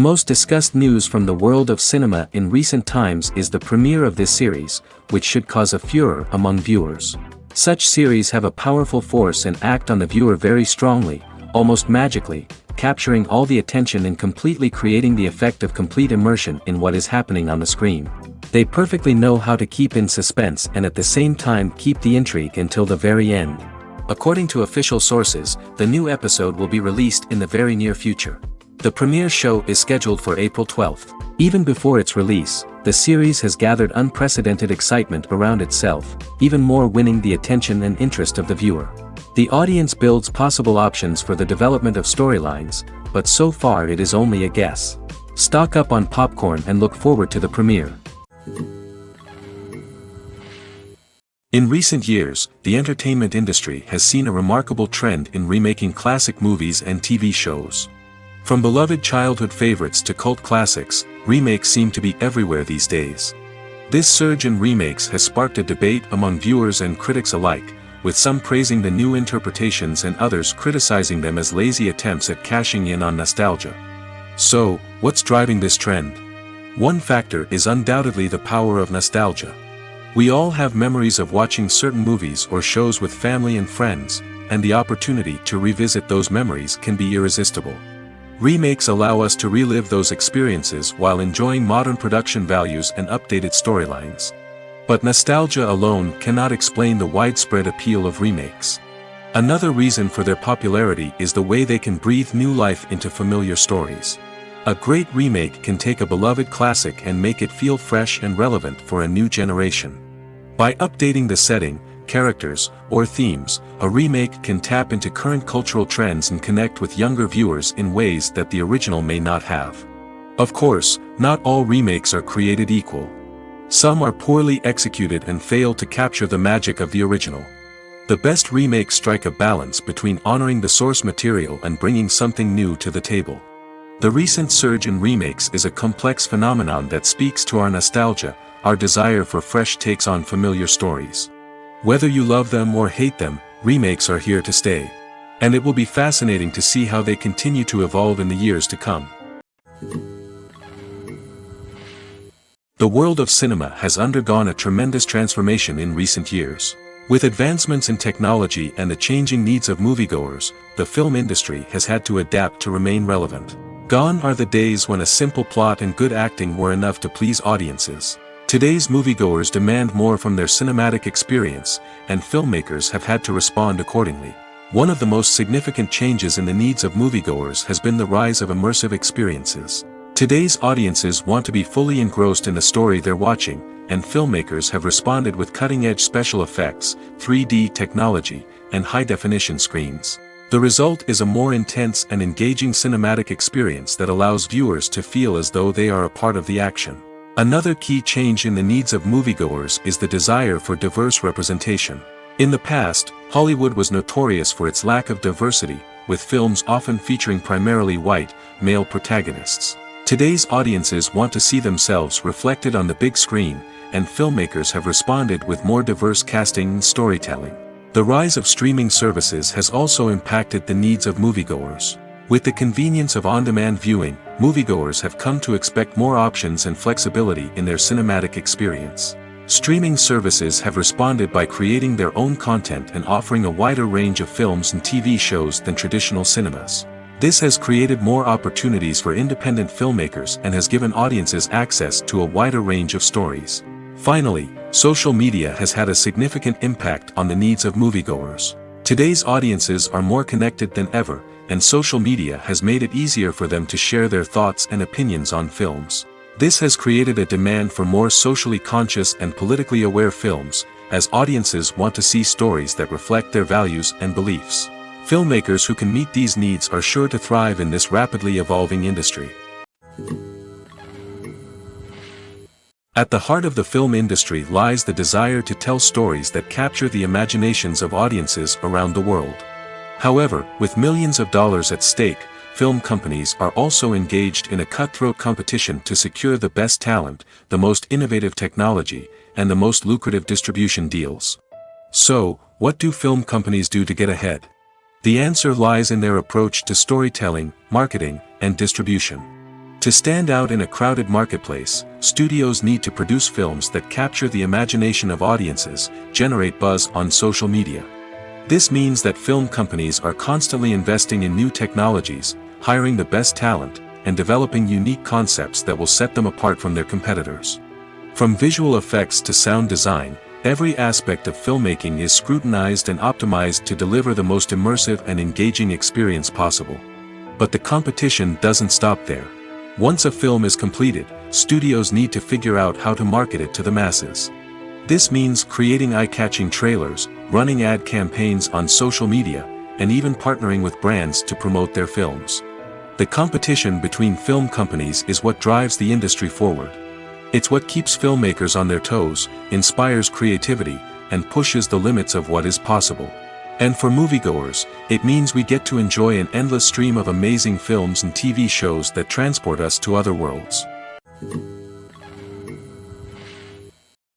most discussed news from the world of cinema in recent times is the premiere of this series, which should cause a furor among viewers. Such series have a powerful force and act on the viewer very strongly, almost magically, capturing all the attention and completely creating the effect of complete immersion in what is happening on the screen. They perfectly know how to keep in suspense and at the same time keep the intrigue until the very end. According to official sources, the new episode will be released in the very near future. The premiere show is scheduled for April 12th. Even before its release, the series has gathered unprecedented excitement around itself, even more winning the attention and interest of the viewer. The audience builds possible options for the development of storylines, but so far it is only a guess. Stock up on popcorn and look forward to the premiere. In recent years, the entertainment industry has seen a remarkable trend in remaking classic movies and TV shows. From beloved childhood favorites to cult classics, remakes seem to be everywhere these days. This surge in remakes has sparked a debate among viewers and critics alike, with some praising the new interpretations and others criticizing them as lazy attempts at cashing in on nostalgia. So, what's driving this trend? One factor is undoubtedly the power of nostalgia. We all have memories of watching certain movies or shows with family and friends, and the opportunity to revisit those memories can be irresistible. Remakes allow us to relive those experiences while enjoying modern production values and updated storylines. But nostalgia alone cannot explain the widespread appeal of remakes. Another reason for their popularity is the way they can breathe new life into familiar stories. A great remake can take a beloved classic and make it feel fresh and relevant for a new generation. By updating the setting, characters, or themes, a remake can tap into current cultural trends and connect with younger viewers in ways that the original may not have. Of course, not all remakes are created equal. Some are poorly executed and fail to capture the magic of the original. The best remakes strike a balance between honoring the source material and bringing something new to the table. The recent surge in remakes is a complex phenomenon that speaks to our nostalgia, our desire for fresh takes on familiar stories. Whether you love them or hate them, remakes are here to stay. And it will be fascinating to see how they continue to evolve in the years to come. The world of cinema has undergone a tremendous transformation in recent years. With advancements in technology and the changing needs of moviegoers, the film industry has had to adapt to remain relevant. Gone are the days when a simple plot and good acting were enough to please audiences. Today's moviegoers demand more from their cinematic experience, and filmmakers have had to respond accordingly. One of the most significant changes in the needs of moviegoers has been the rise of immersive experiences. Today's audiences want to be fully engrossed in the story they're watching, and filmmakers have responded with cutting-edge special effects, 3D technology, and high-definition screens. The result is a more intense and engaging cinematic experience that allows viewers to feel as though they are a part of the action. Another key change in the needs of moviegoers is the desire for diverse representation. In the past, Hollywood was notorious for its lack of diversity, with films often featuring primarily white, male protagonists. Today's audiences want to see themselves reflected on the big screen, and filmmakers have responded with more diverse casting and storytelling. The rise of streaming services has also impacted the needs of moviegoers. With the convenience of on-demand viewing, moviegoers have come to expect more options and flexibility in their cinematic experience. Streaming services have responded by creating their own content and offering a wider range of films and TV shows than traditional cinemas. This has created more opportunities for independent filmmakers and has given audiences access to a wider range of stories. Finally, social media has had a significant impact on the needs of moviegoers. Today's audiences are more connected than ever, and social media has made it easier for them to share their thoughts and opinions on films. This has created a demand for more socially conscious and politically aware films, as audiences want to see stories that reflect their values and beliefs. Filmmakers who can meet these needs are sure to thrive in this rapidly evolving industry. At the heart of the film industry lies the desire to tell stories that capture the imaginations of audiences around the world. However, with millions of dollars at stake, film companies are also engaged in a cutthroat competition to secure the best talent, the most innovative technology, and the most lucrative distribution deals. So, what do film companies do to get ahead? The answer lies in their approach to storytelling, marketing, and distribution. To stand out in a crowded marketplace, studios need to produce films that capture the imagination of audiences, generate buzz on social media. This means that film companies are constantly investing in new technologies, hiring the best talent, and developing unique concepts that will set them apart from their competitors. From visual effects to sound design, every aspect of filmmaking is scrutinized and optimized to deliver the most immersive and engaging experience possible. But the competition doesn't stop there. Once a film is completed, studios need to figure out how to market it to the masses. This means creating eye-catching trailers, running ad campaigns on social media, and even partnering with brands to promote their films. The competition between film companies is what drives the industry forward. It's what keeps filmmakers on their toes, inspires creativity, and pushes the limits of what is possible. And for moviegoers, it means we get to enjoy an endless stream of amazing films and TV shows that transport us to other worlds.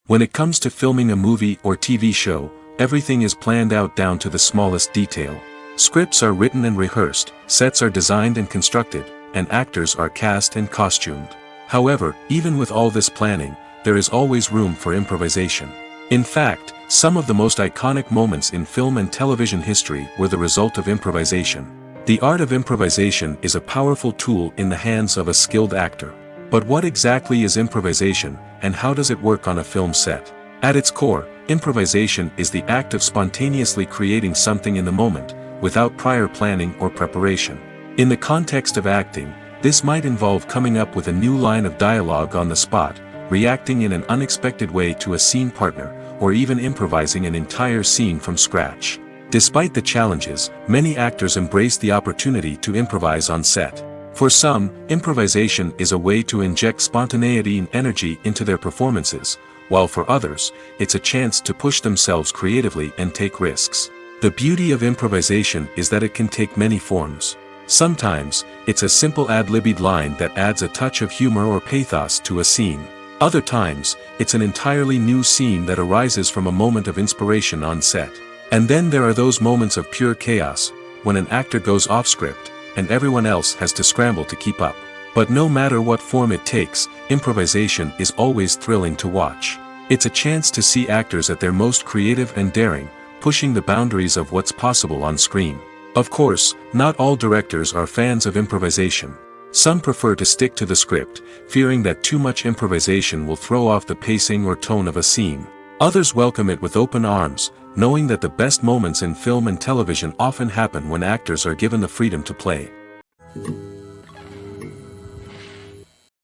When it comes to filming a movie or TV show, everything is planned out down to the smallest detail. Scripts are written and rehearsed, sets are designed and constructed, and actors are cast and costumed. However, even with all this planning, there is always room for improvisation. In fact, some of the most iconic moments in film and television history were the result of improvisation. The art of improvisation is a powerful tool in the hands of a skilled actor. But what exactly is improvisation, and how does it work on a film set? At its core, improvisation is the act of spontaneously creating something in the moment, without prior planning or preparation. In the context of acting, this might involve coming up with a new line of dialogue on the spot, reacting in an unexpected way to a scene partner, or even improvising an entire scene from scratch. Despite the challenges, many actors embrace the opportunity to improvise on set. For some, improvisation is a way to inject spontaneity and energy into their performances, while for others, it's a chance to push themselves creatively and take risks. The beauty of improvisation is that it can take many forms. Sometimes, it's a simple ad-libbed line that adds a touch of humor or pathos to a scene. Other times, it's an entirely new scene that arises from a moment of inspiration on set. And then there are those moments of pure chaos, when an actor goes off script, and everyone else has to scramble to keep up. But no matter what form it takes, improvisation is always thrilling to watch. It's a chance to see actors at their most creative and daring, pushing the boundaries of what's possible on screen. Of course, not all directors are fans of improvisation. Some prefer to stick to the script, fearing that too much improvisation will throw off the pacing or tone of a scene. Others welcome it with open arms, knowing that the best moments in film and television often happen when actors are given the freedom to play.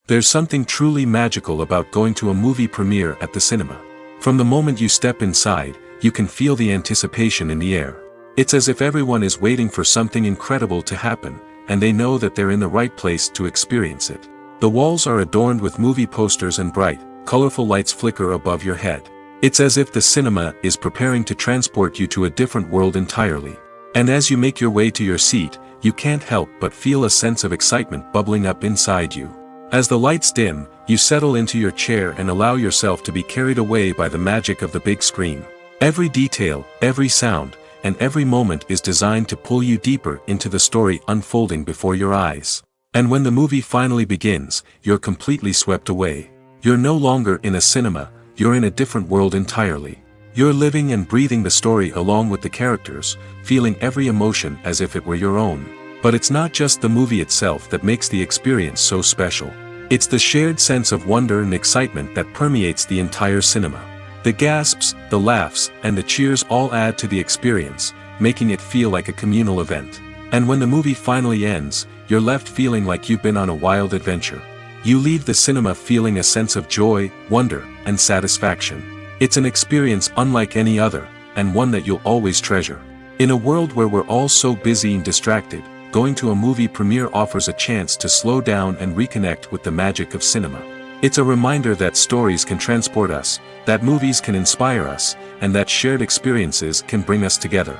There's something truly magical about going to a movie premiere at the cinema. From the moment you step inside, you can feel the anticipation in the air. It's as if everyone is waiting for something incredible to happen, and they know that they're in the right place to experience it. The walls are adorned with movie posters and bright, colorful lights flicker above your head. It's as if the cinema is preparing to transport you to a different world entirely. And as you make your way to your seat, you can't help but feel a sense of excitement bubbling up inside you. As the lights dim, you settle into your chair and allow yourself to be carried away by the magic of the big screen. Every detail, every sound, and every moment is designed to pull you deeper into the story unfolding before your eyes. And when the movie finally begins, you're completely swept away. You're no longer in a cinema, you're in a different world entirely. You're living and breathing the story along with the characters, feeling every emotion as if it were your own. But it's not just the movie itself that makes the experience so special. It's the shared sense of wonder and excitement that permeates the entire cinema. The gasps, the laughs, and the cheers all add to the experience, making it feel like a communal event. And when the movie finally ends, you're left feeling like you've been on a wild adventure. You leave the cinema feeling a sense of joy, wonder, and satisfaction. It's an experience unlike any other, and one that you'll always treasure. In a world where we're all so busy and distracted, going to a movie premiere offers a chance to slow down and reconnect with the magic of cinema. It's a reminder that stories can transport us, that movies can inspire us, and that shared experiences can bring us together.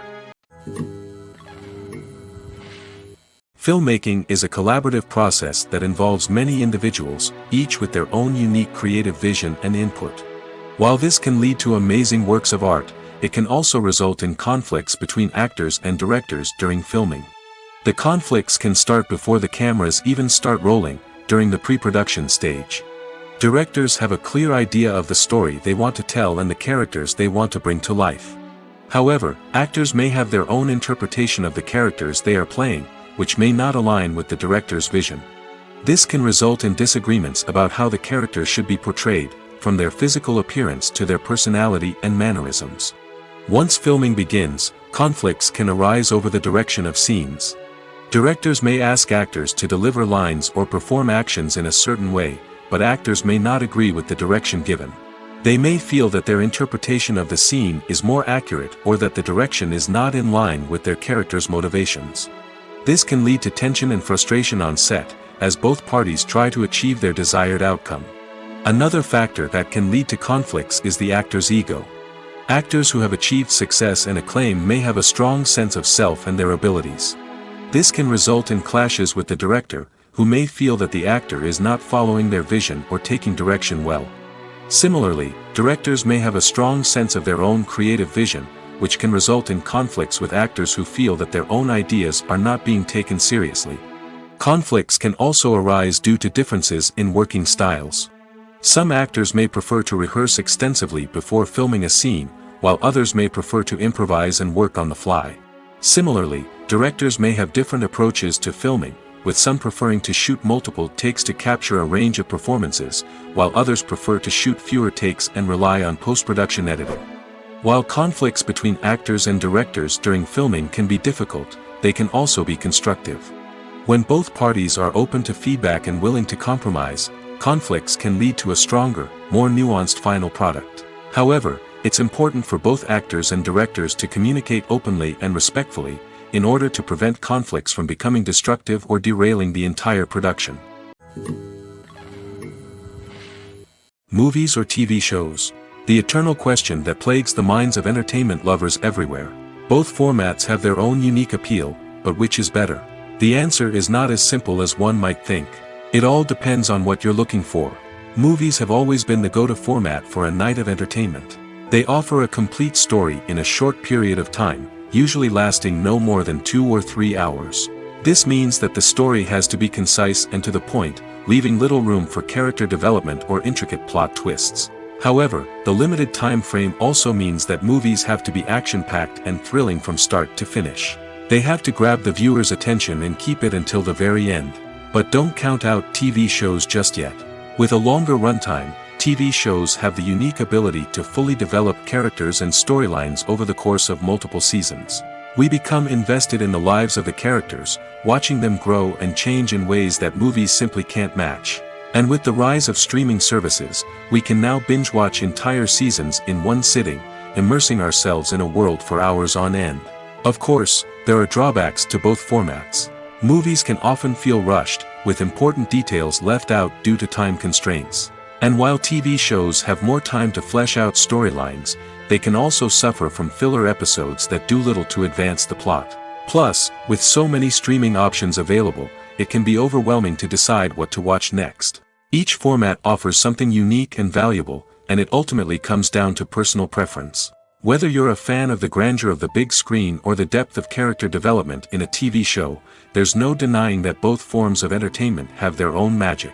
Filmmaking is a collaborative process that involves many individuals, each with their own unique creative vision and input. While this can lead to amazing works of art, it can also result in conflicts between actors and directors during filming. The conflicts can start before the cameras even start rolling, during the pre-production stage. Directors have a clear idea of the story they want to tell and the characters they want to bring to life. However, actors may have their own interpretation of the characters they are playing, which may not align with the director's vision. This can result in disagreements about how the characters should be portrayed, from their physical appearance to their personality and mannerisms. Once filming begins, conflicts can arise over the direction of scenes. Directors may ask actors to deliver lines or perform actions in a certain way, but actors may not agree with the direction given. They may feel that their interpretation of the scene is more accurate or that the direction is not in line with their character's motivations. This can lead to tension and frustration on set, as both parties try to achieve their desired outcome. Another factor that can lead to conflicts is the actor's ego. Actors who have achieved success and acclaim may have a strong sense of self and their abilities. This can result in clashes with the director, who may feel that the actor is not following their vision or taking direction well. Similarly, directors may have a strong sense of their own creative vision, which can result in conflicts with actors who feel that their own ideas are not being taken seriously. Conflicts can also arise due to differences in working styles. Some actors may prefer to rehearse extensively before filming a scene, while others may prefer to improvise and work on the fly. Similarly, directors may have different approaches to filming, with some preferring to shoot multiple takes to capture a range of performances, while others prefer to shoot fewer takes and rely on post-production editing. While conflicts between actors and directors during filming can be difficult, they can also be constructive. When both parties are open to feedback and willing to compromise, conflicts can lead to a stronger, more nuanced final product. However, it's important for both actors and directors to communicate openly and respectfully, in order to prevent conflicts from becoming destructive or derailing the entire production. Movies or TV shows? The eternal question that plagues the minds of entertainment lovers everywhere. Both formats have their own unique appeal, but which is better? The answer is not as simple as one might think. It all depends on what you're looking for. Movies have always been the go-to format for a night of entertainment. They offer a complete story in a short period of time, usually lasting no more than 2 or 3 hours. This means that the story has to be concise and to the point, leaving little room for character development or intricate plot twists. However, the limited time frame also means that movies have to be action-packed and thrilling from start to finish. They have to grab the viewer's attention and keep it until the very end. But don't count out TV shows just yet. With a longer runtime, TV shows have the unique ability to fully develop characters and storylines over the course of multiple seasons. We become invested in the lives of the characters, watching them grow and change in ways that movies simply can't match. And with the rise of streaming services, we can now binge-watch entire seasons in one sitting, immersing ourselves in a world for hours on end. Of course, there are drawbacks to both formats. Movies can often feel rushed, with important details left out due to time constraints. And while TV shows have more time to flesh out storylines, they can also suffer from filler episodes that do little to advance the plot. Plus, with so many streaming options available, it can be overwhelming to decide what to watch next. Each format offers something unique and valuable, and it ultimately comes down to personal preference. Whether you're a fan of the grandeur of the big screen or the depth of character development in a TV show, there's no denying that both forms of entertainment have their own magic.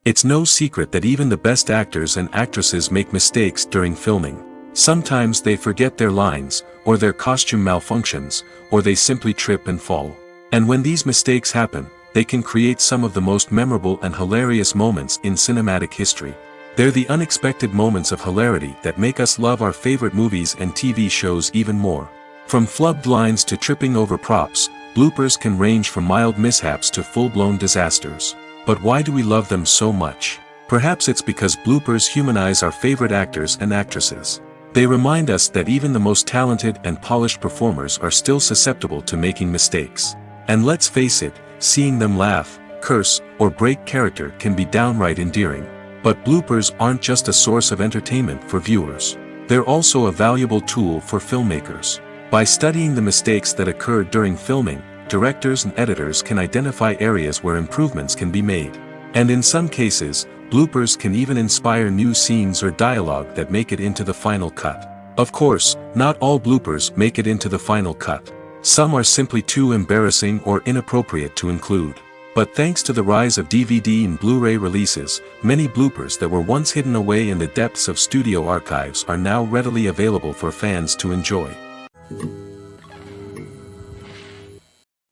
It's no secret that even the best actors and actresses make mistakes during filming. Sometimes they forget their lines, or their costume malfunctions, or they simply trip and fall. And when these mistakes happen, they can create some of the most memorable and hilarious moments in cinematic history. They're the unexpected moments of hilarity that make us love our favorite movies and TV shows even more. From flubbed lines to tripping over props, bloopers can range from mild mishaps to full-blown disasters. But why do we love them so much? Perhaps it's because bloopers humanize our favorite actors and actresses. They remind us that even the most talented and polished performers are still susceptible to making mistakes. And let's face it, seeing them laugh, curse, or break character can be downright endearing. But bloopers aren't just a source of entertainment for viewers. They're also a valuable tool for filmmakers. By studying the mistakes that occurred during filming, directors and editors can identify areas where improvements can be made. And in some cases, bloopers can even inspire new scenes or dialogue that make it into the final cut. Of course, not all bloopers make it into the final cut. Some are simply too embarrassing or inappropriate to include. But thanks to the rise of DVD and Blu-ray releases, many bloopers that were once hidden away in the depths of studio archives are now readily available for fans to enjoy.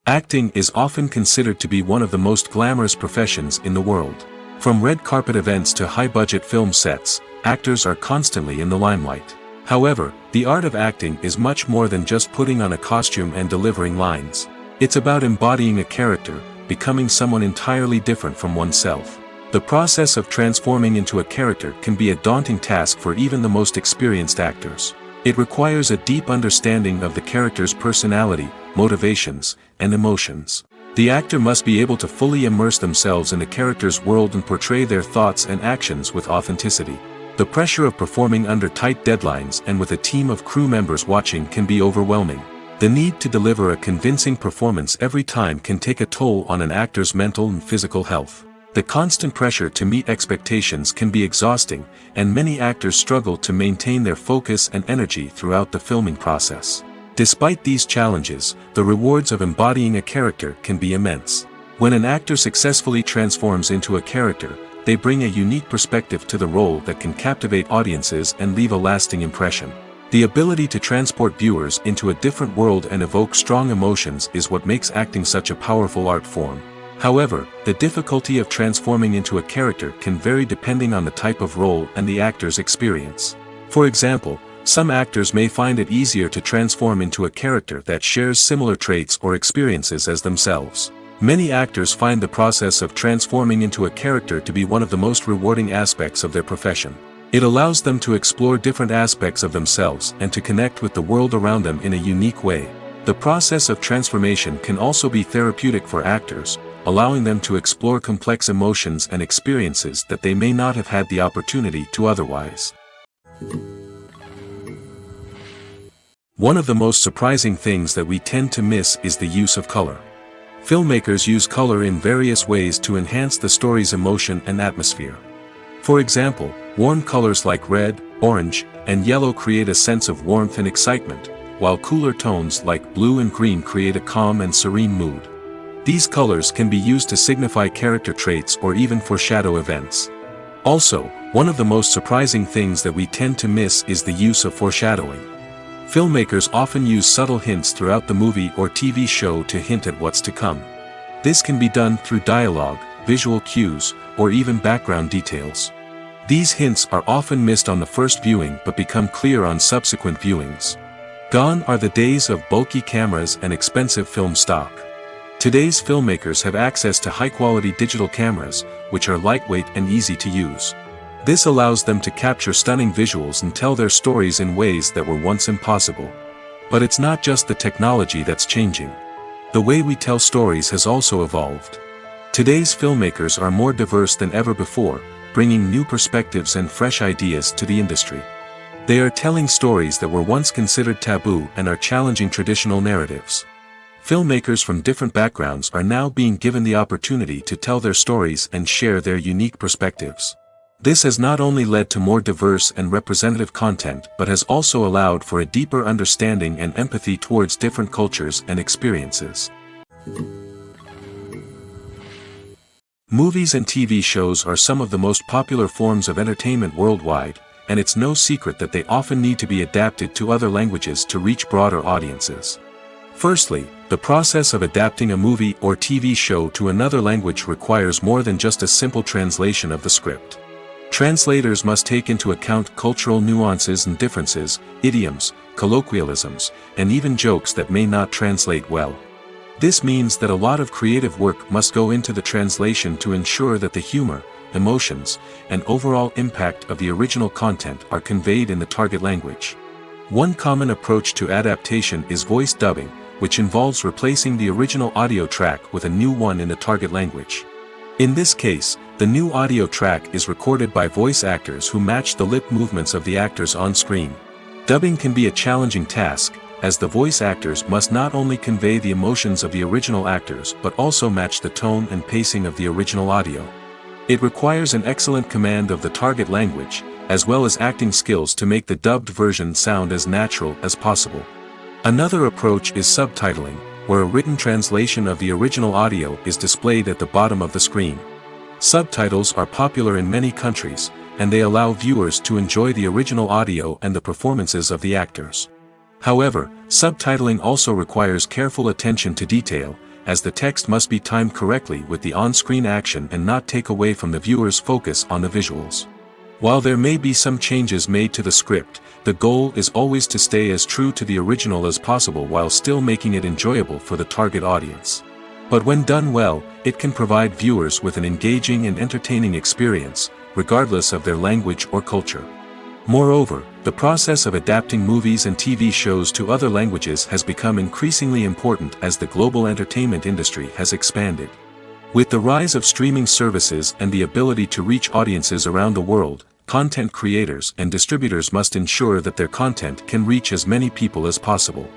Acting is often considered to be one of the most glamorous professions in the world. From red carpet events to high-budget film sets, actors are constantly in the limelight. However, the art of acting is much more than just putting on a costume and delivering lines. It's about embodying a character, becoming someone entirely different from oneself. The process of transforming into a character can be a daunting task for even the most experienced actors. It requires a deep understanding of the character's personality, motivations, and emotions. The actor must be able to fully immerse themselves in the character's world and portray their thoughts and actions with authenticity. The pressure of performing under tight deadlines and with a team of crew members watching can be overwhelming. The need to deliver a convincing performance every time can take a toll on an actor's mental and physical health. The constant pressure to meet expectations can be exhausting, and many actors struggle to maintain their focus and energy throughout the filming process. Despite these challenges, the rewards of embodying a character can be immense. When an actor successfully transforms into a character, they bring a unique perspective to the role that can captivate audiences and leave a lasting impression. The ability to transport viewers into a different world and evoke strong emotions is what makes acting such a powerful art form. However, the difficulty of transforming into a character can vary depending on the type of role and the actor's experience. For example, some actors may find it easier to transform into a character that shares similar traits or experiences as themselves. Many actors find the process of transforming into a character to be one of the most rewarding aspects of their profession. It allows them to explore different aspects of themselves and to connect with the world around them in a unique way. The process of transformation can also be therapeutic for actors, allowing them to explore complex emotions and experiences that they may not have had the opportunity to otherwise. One of the most surprising things that we tend to miss is the use of color. Filmmakers use color in various ways to enhance the story's emotion and atmosphere. For example, warm colors like red, orange, and yellow create a sense of warmth and excitement, while cooler tones like blue and green create a calm and serene mood. These colors can be used to signify character traits or even foreshadow events. Also, one of the most surprising things that we tend to miss is the use of foreshadowing. Filmmakers often use subtle hints throughout the movie or TV show to hint at what's to come. This can be done through dialogue, visual cues, or even background details. These hints are often missed on the first viewing but become clear on subsequent viewings. Gone are the days of bulky cameras and expensive film stock. Today's filmmakers have access to high-quality digital cameras, which are lightweight and easy to use. This allows them to capture stunning visuals and tell their stories in ways that were once impossible. But it's not just the technology that's changing. The way we tell stories has also evolved. Today's filmmakers are more diverse than ever before, bringing new perspectives and fresh ideas to the industry. They are telling stories that were once considered taboo and are challenging traditional narratives. Filmmakers from different backgrounds are now being given the opportunity to tell their stories and share their unique perspectives. This has not only led to more diverse and representative content but has also allowed for a deeper understanding and empathy towards different cultures and experiences. Movies and TV shows are some of the most popular forms of entertainment worldwide, and it's no secret that they often need to be adapted to other languages to reach broader audiences. Firstly, the process of adapting a movie or TV show to another language requires more than just a simple translation of the script. Translators must take into account cultural nuances and differences, idioms, colloquialisms, and even jokes that may not translate well. This means that a lot of creative work must go into the translation to ensure that the humor, emotions, and overall impact of the original content are conveyed in the target language. One common approach to adaptation is voice dubbing, which involves replacing the original audio track with a new one in the target language. In this case, the new audio track is recorded by voice actors who match the lip movements of the actors on screen. Dubbing can be a challenging task, as the voice actors must not only convey the emotions of the original actors but also match the tone and pacing of the original audio. It requires an excellent command of the target language, as well as acting skills to make the dubbed version sound as natural as possible. Another approach is subtitling, where a written translation of the original audio is displayed at the bottom of the screen. Subtitles are popular in many countries, and they allow viewers to enjoy the original audio and the performances of the actors. However, subtitling also requires careful attention to detail, as the text must be timed correctly with the on-screen action and not take away from the viewer's focus on the visuals. While there may be some changes made to the script, the goal is always to stay as true to the original as possible while still making it enjoyable for the target audience. But when done well, it can provide viewers with an engaging and entertaining experience, regardless of their language or culture. Moreover, the process of adapting movies and TV shows to other languages has become increasingly important as the global entertainment industry has expanded. With the rise of streaming services and the ability to reach audiences around the world, content creators and distributors must ensure that their content can reach as many people as possible.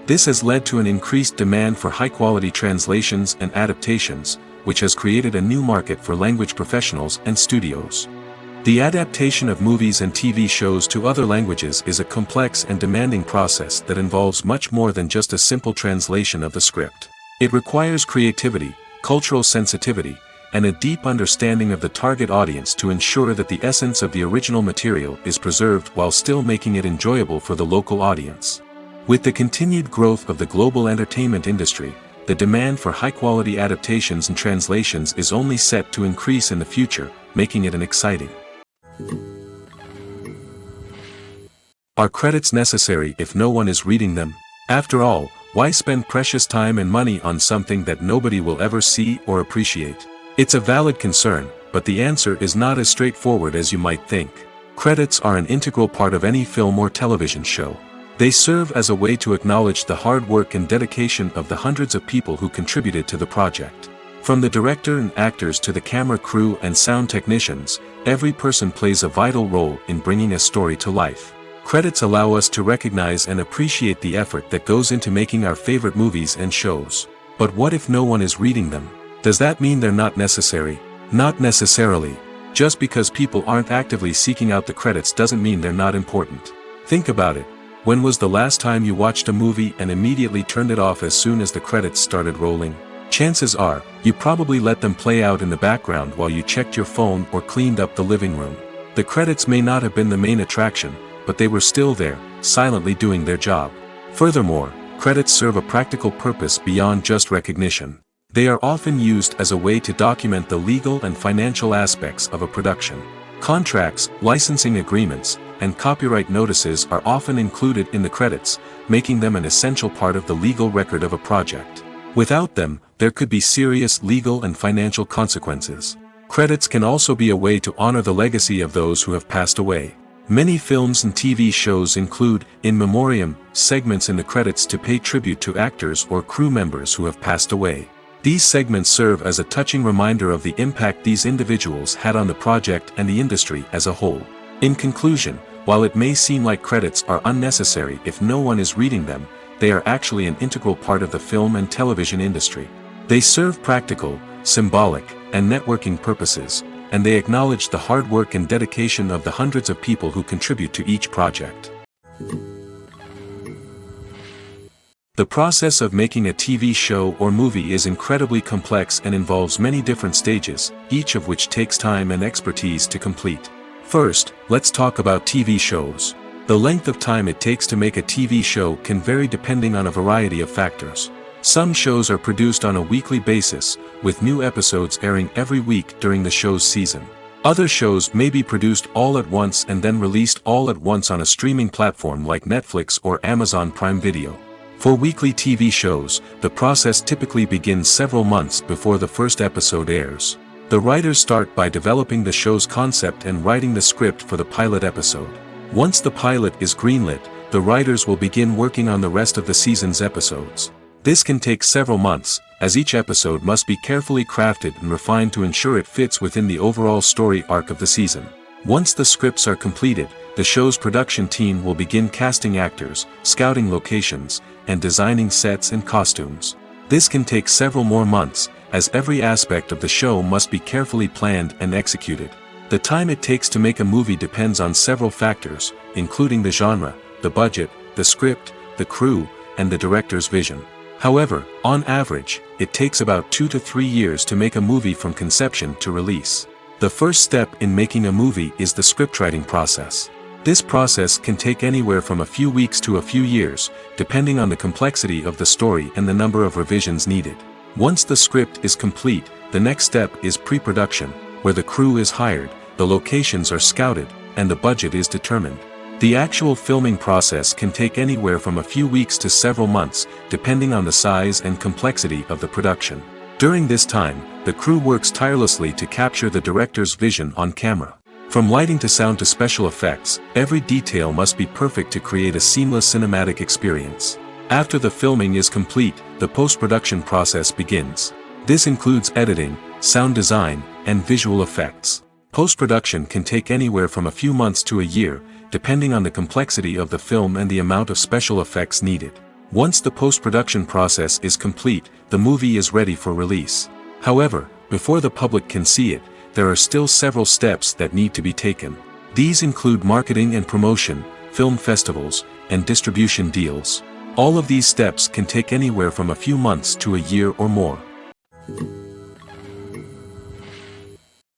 This has led to an increased demand for high-quality translations and adaptations, which has created a new market for language professionals and studios. The adaptation of movies and TV shows to other languages is a complex and demanding process that involves much more than just a simple translation of the script. It requires creativity, cultural sensitivity, and a deep understanding of the target audience to ensure that the essence of the original material is preserved while still making it enjoyable for the local audience. With the continued growth of the global entertainment industry, the demand for high-quality adaptations and translations is only set to increase in the future, making it an exciting. Are credits necessary if no one is reading them? After all, why spend precious time and money on something that nobody will ever see or appreciate? It's a valid concern, but the answer is not as straightforward as you might think. Credits are an integral part of any film or television show. They serve as a way to acknowledge the hard work and dedication of the hundreds of people who contributed to the project. From the director and actors to the camera crew and sound technicians, every person plays a vital role in bringing a story to life. Credits allow us to recognize and appreciate the effort that goes into making our favorite movies and shows. But what if no one is reading them? Does that mean they're not necessary? Not necessarily. Just because people aren't actively seeking out the credits doesn't mean they're not important. Think about it. When was the last time you watched a movie and immediately turned it off as soon as the credits started rolling? Chances are, you probably let them play out in the background while you checked your phone or cleaned up the living room. The credits may not have been the main attraction, but they were still there, silently doing their job. Furthermore, credits serve a practical purpose beyond just recognition. They are often used as a way to document the legal and financial aspects of a production. Contracts, licensing agreements, and copyright notices are often included in the credits, making them an essential part of the legal record of a project. Without them, there could be serious legal and financial consequences. Credits can also be a way to honor the legacy of those who have passed away. Many films and TV shows include, in memoriam, segments in the credits to pay tribute to actors or crew members who have passed away. These segments serve as a touching reminder of the impact these individuals had on the project and the industry as a whole. In conclusion, while it may seem like credits are unnecessary if no one is reading them, they are actually an integral part of the film and television industry. They serve practical, symbolic, and networking purposes, and they acknowledge the hard work and dedication of the hundreds of people who contribute to each project. The process of making a TV show or movie is incredibly complex and involves many different stages, each of which takes time and expertise to complete. First, let's talk about TV shows. The length of time it takes to make a TV show can vary depending on a variety of factors. Some shows are produced on a weekly basis, with new episodes airing every week during the show's season. Other shows may be produced all at once and then released all at once on a streaming platform like Netflix or Amazon Prime Video. For weekly TV shows, the process typically begins several months before the first episode airs. The writers start by developing the show's concept and writing the script for the pilot episode. Once the pilot is greenlit, the writers will begin working on the rest of the season's episodes. This can take several months, as each episode must be carefully crafted and refined to ensure it fits within the overall story arc of the season. Once the scripts are completed, the show's production team will begin casting actors, scouting locations, and designing sets and costumes. This can take several more months, as every aspect of the show must be carefully planned and executed. The time it takes to make a movie depends on several factors, including the genre, the budget, the script, the crew, and the director's vision. However, on average, it takes about 2 to 3 years to make a movie from conception to release. The first step in making a movie is the scriptwriting process. This process can take anywhere from a few weeks to a few years, depending on the complexity of the story and the number of revisions needed. Once the script is complete, the next step is pre-production, where the crew is hired, the locations are scouted, and the budget is determined. The actual filming process can take anywhere from a few weeks to several months, depending on the size and complexity of the production. During this time, the crew works tirelessly to capture the director's vision on camera. From lighting to sound to special effects, every detail must be perfect to create a seamless cinematic experience. After the filming is complete, the post-production process begins. This includes editing, sound design, and visual effects. Post-production can take anywhere from a few months to a year, depending on the complexity of the film and the amount of special effects needed. Once the post-production process is complete, the movie is ready for release. However, before the public can see it, there are still several steps that need to be taken. These include marketing and promotion, film festivals, and distribution deals. All of these steps can take anywhere from a few months to a year or more.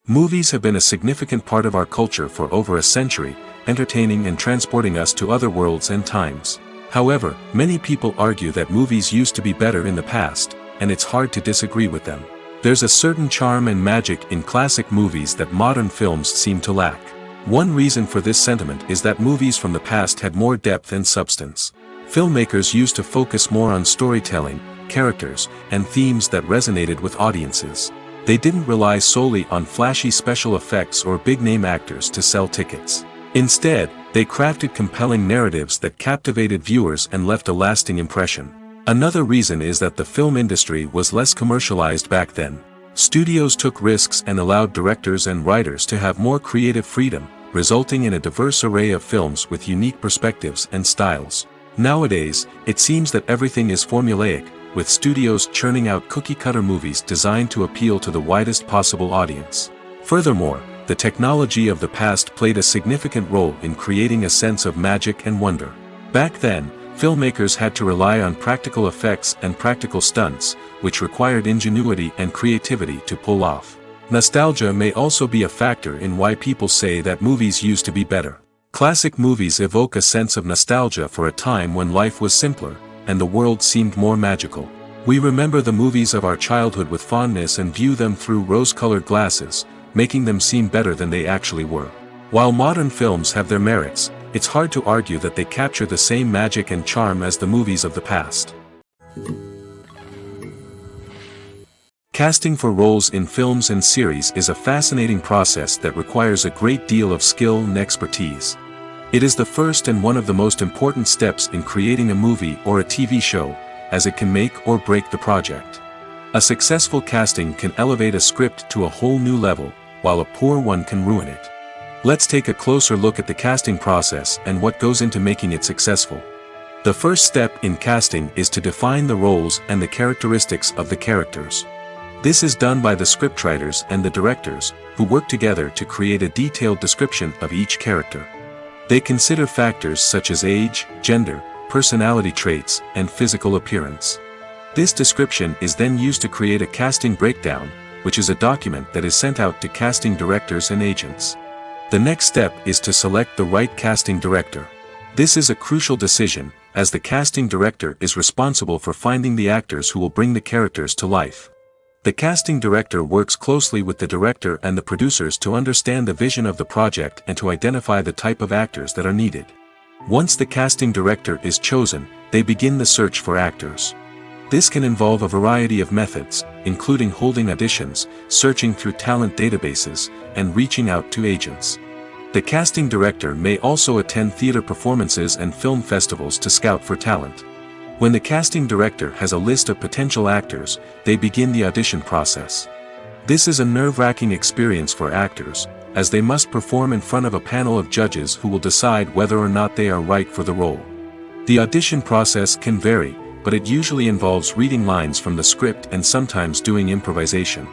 Movies have been a significant part of our culture for over a century, entertaining and transporting us to other worlds and times. However, many people argue that movies used to be better in the past, and it's hard to disagree with them. There's a certain charm and magic in classic movies that modern films seem to lack. One reason for this sentiment is that movies from the past had more depth and substance. Filmmakers used to focus more on storytelling, characters, and themes that resonated with audiences. They didn't rely solely on flashy special effects or big-name actors to sell tickets. Instead, they crafted compelling narratives that captivated viewers and left a lasting impression. Another reason is that the film industry was less commercialized back then. Studios took risks and allowed directors and writers to have more creative freedom, resulting in a diverse array of films with unique perspectives and styles. Nowadays, it seems that everything is formulaic, with studios churning out cookie-cutter movies designed to appeal to the widest possible audience. Furthermore, the technology of the past played a significant role in creating a sense of magic and wonder. Back then, filmmakers had to rely on practical effects and practical stunts, which required ingenuity and creativity to pull off. Nostalgia may also be a factor in why people say that movies used to be better. Classic movies evoke a sense of nostalgia for a time when life was simpler, and the world seemed more magical. We remember the movies of our childhood with fondness and view them through rose-colored glasses, making them seem better than they actually were. While modern films have their merits, it's hard to argue that they capture the same magic and charm as the movies of the past. Casting for roles in films and series is a fascinating process that requires a great deal of skill and expertise. It is the first and one of the most important steps in creating a movie or a TV show, as it can make or break the project. A successful casting can elevate a script to a whole new level, while a poor one can ruin it. Let's take a closer look at the casting process and what goes into making it successful. The first step in casting is to define the roles and the characteristics of the characters. This is done by the scriptwriters and the directors, who work together to create a detailed description of each character. They consider factors such as age, gender, personality traits, and physical appearance. This description is then used to create a casting breakdown, which is a document that is sent out to casting directors and agents. The next step is to select the right casting director. This is a crucial decision, as the casting director is responsible for finding the actors who will bring the characters to life. The casting director works closely with the director and the producers to understand the vision of the project and to identify the type of actors that are needed. Once the casting director is chosen, they begin the search for actors. This can involve a variety of methods, including holding auditions, searching through talent databases, and reaching out to agents. The casting director may also attend theater performances and film festivals to scout for talent. When the casting director has a list of potential actors, they begin the audition process. This is a nerve-wracking experience for actors, as they must perform in front of a panel of judges who will decide whether or not they are right for the role. The audition process can vary, but it usually involves reading lines from the script and sometimes doing improvisation.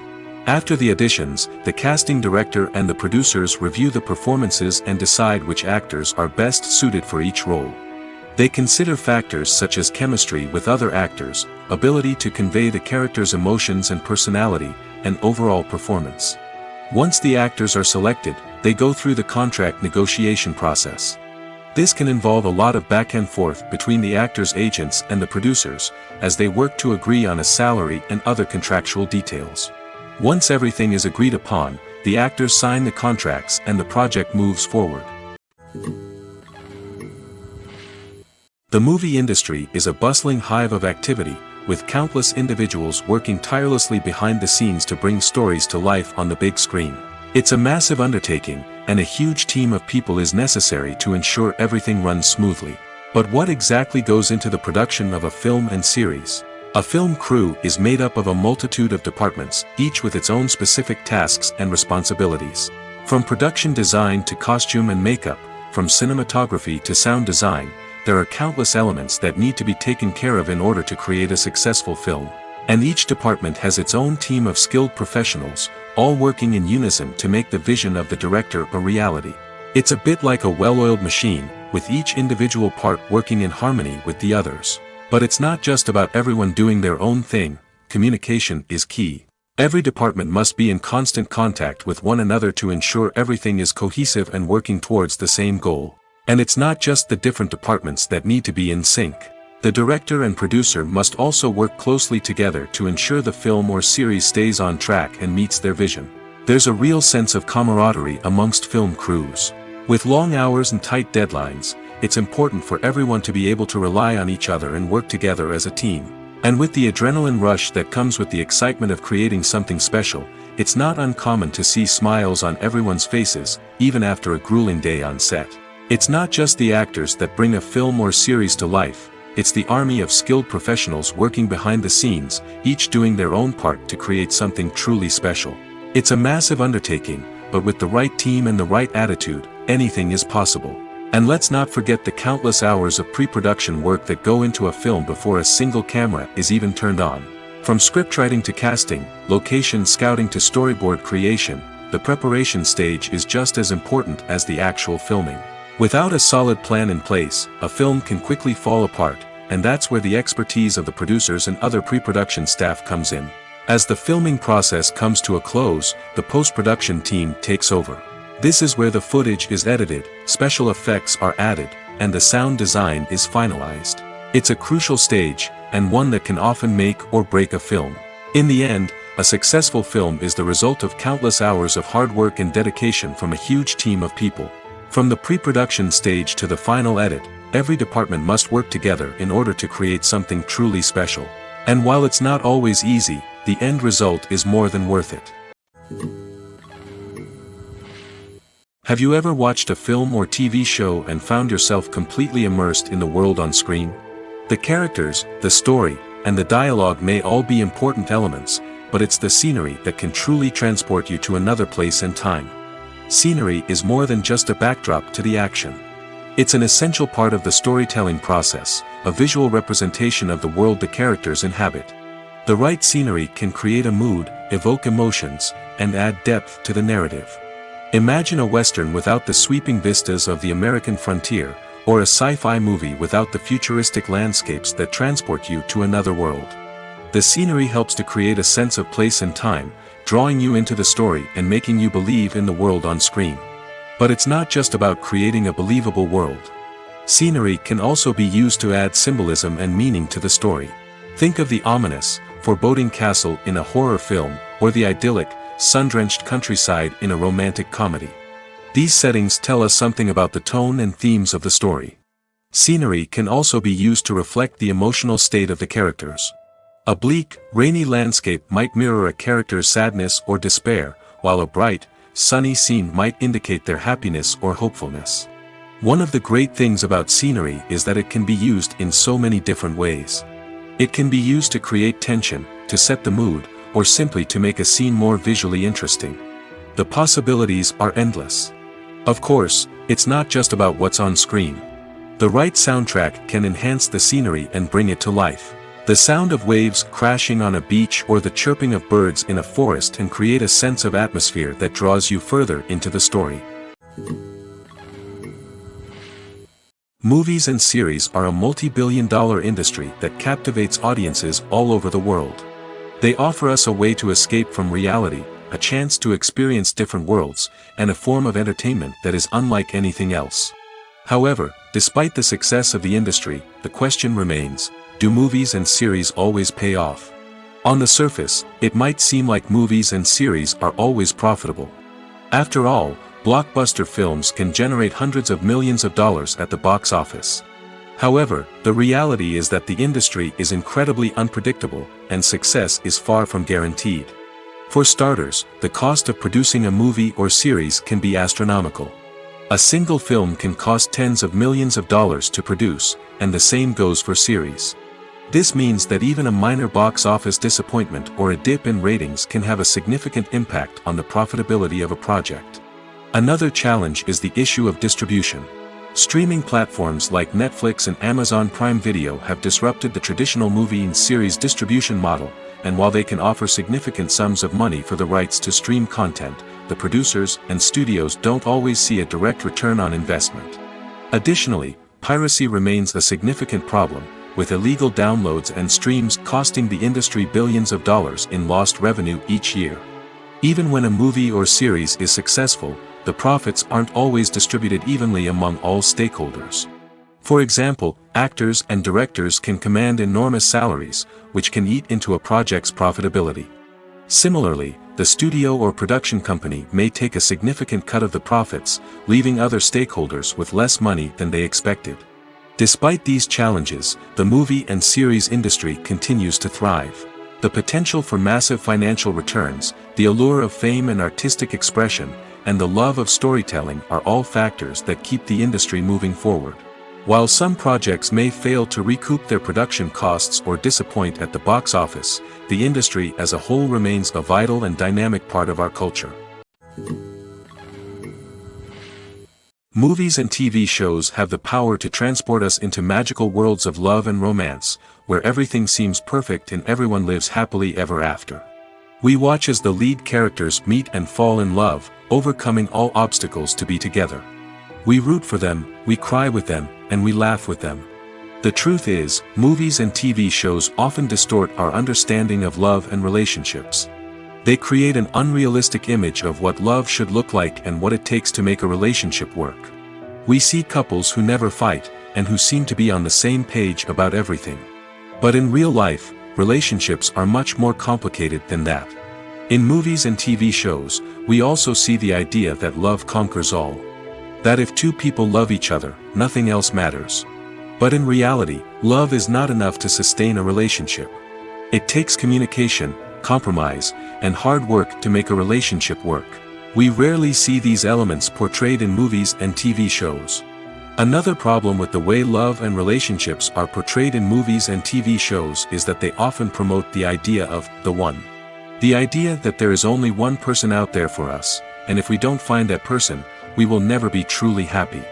After the auditions, the casting director and the producers review the performances and decide which actors are best suited for each role. They consider factors such as chemistry with other actors, ability to convey the character's emotions and personality, and overall performance. Once the actors are selected, they go through the contract negotiation process. This can involve a lot of back and forth between the actors' agents and the producers, as they work to agree on a salary and other contractual details. Once everything is agreed upon, the actors sign the contracts and the project moves forward. The movie industry is a bustling hive of activity, with countless individuals working tirelessly behind the scenes to bring stories to life on the big screen. It's a massive undertaking, and a huge team of people is necessary to ensure everything runs smoothly. But what exactly goes into the production of a film and series? A film crew is made up of a multitude of departments, each with its own specific tasks and responsibilities. From production design to costume and makeup, from cinematography to sound design, there are countless elements that need to be taken care of in order to create a successful film. And each department has its own team of skilled professionals, all working in unison to make the vision of the director a reality. It's a bit like a well-oiled machine, with each individual part working in harmony with the others. But it's not just about everyone doing their own thing. Communication is key. Every department must be in constant contact with one another to ensure everything is cohesive and working towards the same goal. And it's not just the different departments that need to be in sync. The director and producer must also work closely together to ensure the film or series stays on track and meets their vision. There's a real sense of camaraderie amongst film crews. With long hours and tight deadlines, it's important for everyone to be able to rely on each other and work together as a team. And with the adrenaline rush that comes with the excitement of creating something special, it's not uncommon to see smiles on everyone's faces, even after a grueling day on set. It's not just the actors that bring a film or series to life. It's the army of skilled professionals working behind the scenes, each doing their own part to create something truly special. It's a massive undertaking, but with the right team and the right attitude, anything is possible. And let's not forget the countless hours of pre-production work that go into a film before a single camera is even turned on. From scriptwriting to casting, location scouting to storyboard creation, the preparation stage is just as important as the actual filming. Without a solid plan in place, a film can quickly fall apart, and that's where the expertise of the producers and other pre-production staff comes in. As the filming process comes to a close, the post-production team takes over. This is where the footage is edited, special effects are added, and the sound design is finalized. It's a crucial stage, and one that can often make or break a film. In the end, a successful film is the result of countless hours of hard work and dedication from a huge team of people. From the pre-production stage to the final edit, every department must work together in order to create something truly special. And while it's not always easy, the end result is more than worth it. Have you ever watched a film or TV show and found yourself completely immersed in the world on screen? The characters, the story, and the dialogue may all be important elements, but it's the scenery that can truly transport you to another place and time. Scenery is more than just a backdrop to the action. It's an essential part of the storytelling process, a visual representation of the world the characters inhabit. The right scenery can create a mood, evoke emotions, and add depth to the narrative. Imagine a Western without the sweeping vistas of the American frontier, or a sci-fi movie without the futuristic landscapes that transport you to another world. The scenery helps to create a sense of place and time, drawing you into the story and making you believe in the world on screen. But it's not just about creating a believable world. Scenery can also be used to add symbolism and meaning to the story. Think of the ominous, foreboding castle in a horror film, or the idyllic, sun-drenched countryside in a romantic comedy. These settings tell us something about the tone and themes of the story. Scenery can also be used to reflect the emotional state of the characters. A bleak, rainy landscape might mirror a character's sadness or despair, while a bright, sunny scene might indicate their happiness or hopefulness. One of the great things about scenery is that it can be used in so many different ways. It can be used to create tension, to set the mood, or simply to make a scene more visually interesting. The possibilities are endless. Of course, it's not just about what's on screen. The right soundtrack can enhance the scenery and bring it to life. The sound of waves crashing on a beach or the chirping of birds in a forest can create a sense of atmosphere that draws you further into the story. Movies and series are a multi-billion-dollar industry that captivates audiences all over the world. They offer us a way to escape from reality, a chance to experience different worlds, and a form of entertainment that is unlike anything else. However, despite the success of the industry, the question remains, do movies and series always pay off? On the surface, it might seem like movies and series are always profitable. After all, blockbuster films can generate hundreds of millions of dollars at the box office. However, the reality is that the industry is incredibly unpredictable, and success is far from guaranteed. For starters, the cost of producing a movie or series can be astronomical. A single film can cost tens of millions of dollars to produce, and the same goes for series. This means that even a minor box office disappointment or a dip in ratings can have a significant impact on the profitability of a project. Another challenge is the issue of distribution. Streaming platforms like Netflix and Amazon Prime Video have disrupted the traditional movie and series distribution model, and while they can offer significant sums of money for the rights to stream content, the producers and studios don't always see a direct return on investment. Additionally, piracy remains a significant problem, with illegal downloads and streams costing the industry billions of dollars in lost revenue each year. Even when a movie or series is successful, the profits aren't always distributed evenly among all stakeholders. For example, actors and directors can command enormous salaries, which can eat into a project's profitability. Similarly, the studio or production company may take a significant cut of the profits, leaving other stakeholders with less money than they expected. Despite these challenges, the movie and series industry continues to thrive. The potential for massive financial returns, the allure of fame and artistic expression, and the love of storytelling are all factors that keep the industry moving forward. While some projects may fail to recoup their production costs or disappoint at the box office, the industry as a whole remains a vital and dynamic part of our culture. Movies and TV shows have the power to transport us into magical worlds of love and romance, where everything seems perfect and everyone lives happily ever after. We watch as the lead characters meet and fall in love, overcoming all obstacles to be together. We root for them, we cry with them, and we laugh with them. The truth is, movies and TV shows often distort our understanding of love and relationships. They create an unrealistic image of what love should look like and what it takes to make a relationship work. We see couples who never fight, and who seem to be on the same page about everything. But in real life, relationships are much more complicated than that. In movies and TV shows, we also see the idea that love conquers all. That if two people love each other, nothing else matters. But in reality, love is not enough to sustain a relationship. It takes communication, compromise, and hard work to make a relationship work. We rarely see these elements portrayed in movies and TV shows. Another problem with the way love and relationships are portrayed in movies and TV shows is that they often promote the idea of the one. The idea that there is only one person out there for us, and if we don't find that person, we will never be truly happy.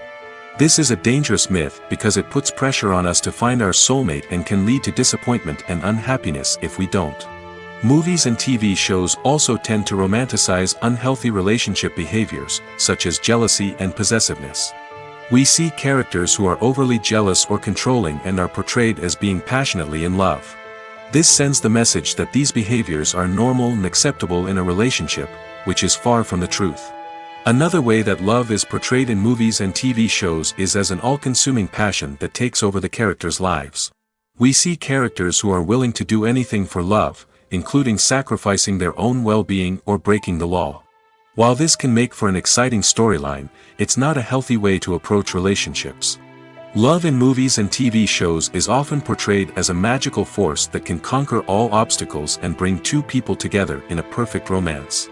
This is a dangerous myth because it puts pressure on us to find our soulmate and can lead to disappointment and unhappiness if we don't. Movies and TV shows also tend to romanticize unhealthy relationship behaviors, such as jealousy and possessiveness. We see characters who are overly jealous or controlling and are portrayed as being passionately in love. This sends the message that these behaviors are normal and acceptable in a relationship, which is far from the truth. Another way that love is portrayed in movies and TV shows is as an all-consuming passion that takes over the characters' lives. We see characters who are willing to do anything for love, including sacrificing their own well-being or breaking the law. While this can make for an exciting storyline, it's not a healthy way to approach relationships. Love in movies and TV shows is often portrayed as a magical force that can conquer all obstacles and bring two people together in a perfect romance.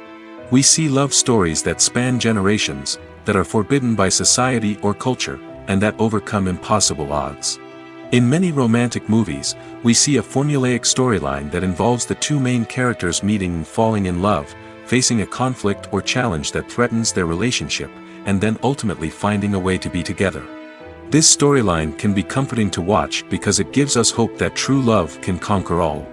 We see love stories that span generations, that are forbidden by society or culture, and that overcome impossible odds. In many romantic movies, we see a formulaic storyline that involves the two main characters meeting and falling in love, facing a conflict or challenge that threatens their relationship, and then ultimately finding a way to be together. This storyline can be comforting to watch because it gives us hope that true love can conquer all.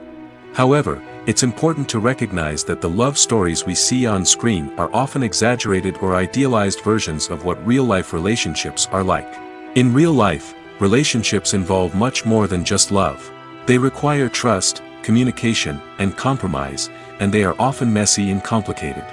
However, it's important to recognize that the love stories we see on screen are often exaggerated or idealized versions of what real-life relationships are like. In real life, relationships involve much more than just love. They require trust, communication, and compromise, and they are often messy and complicated.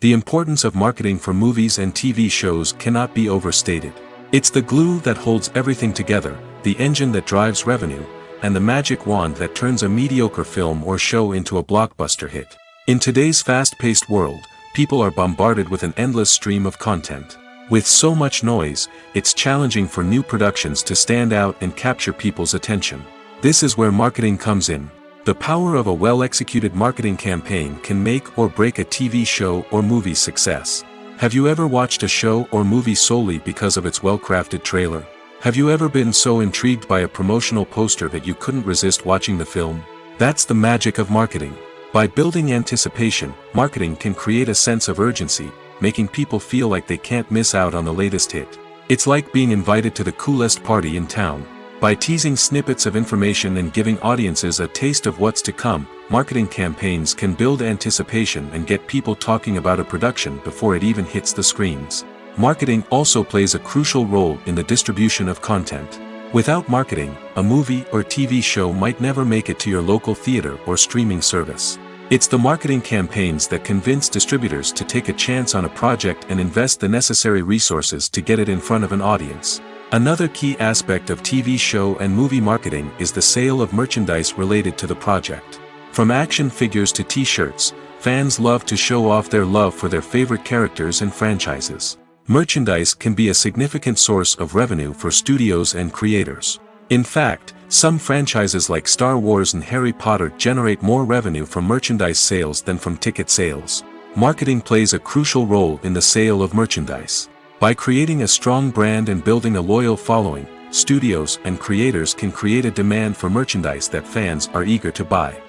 The importance of marketing for movies and TV shows cannot be overstated. It's the glue that holds everything together, the engine that drives revenue, and the magic wand that turns a mediocre film or show into a blockbuster hit. In today's fast-paced world, people are bombarded with an endless stream of content. With so much noise, it's challenging for new productions to stand out and capture people's attention. This is where marketing comes in. The power of a well-executed marketing campaign can make or break a TV show or movie's success. Have you ever watched a show or movie solely because of its well-crafted trailer? Have you ever been so intrigued by a promotional poster that you couldn't resist watching the film? That's the magic of marketing. By building anticipation, marketing can create a sense of urgency, making people feel like they can't miss out on the latest hit. It's like being invited to the coolest party in town. By teasing snippets of information and giving audiences a taste of what's to come, marketing campaigns can build anticipation and get people talking about a production before it even hits the screens. Marketing also plays a crucial role in the distribution of content. Without marketing, a movie or TV show might never make it to your local theater or streaming service. It's the marketing campaigns that convince distributors to take a chance on a project and invest the necessary resources to get it in front of an audience. Another key aspect of TV show and movie marketing is the sale of merchandise related to the project. From action figures to t-shirts, fans love to show off their love for their favorite characters and franchises. Merchandise can be a significant source of revenue for studios and creators. In fact, some franchises like Star Wars and Harry Potter generate more revenue from merchandise sales than from ticket sales. Marketing plays a crucial role in the sale of merchandise. By creating a strong brand and building a loyal following, studios and creators can create a demand for merchandise that fans are eager to buy.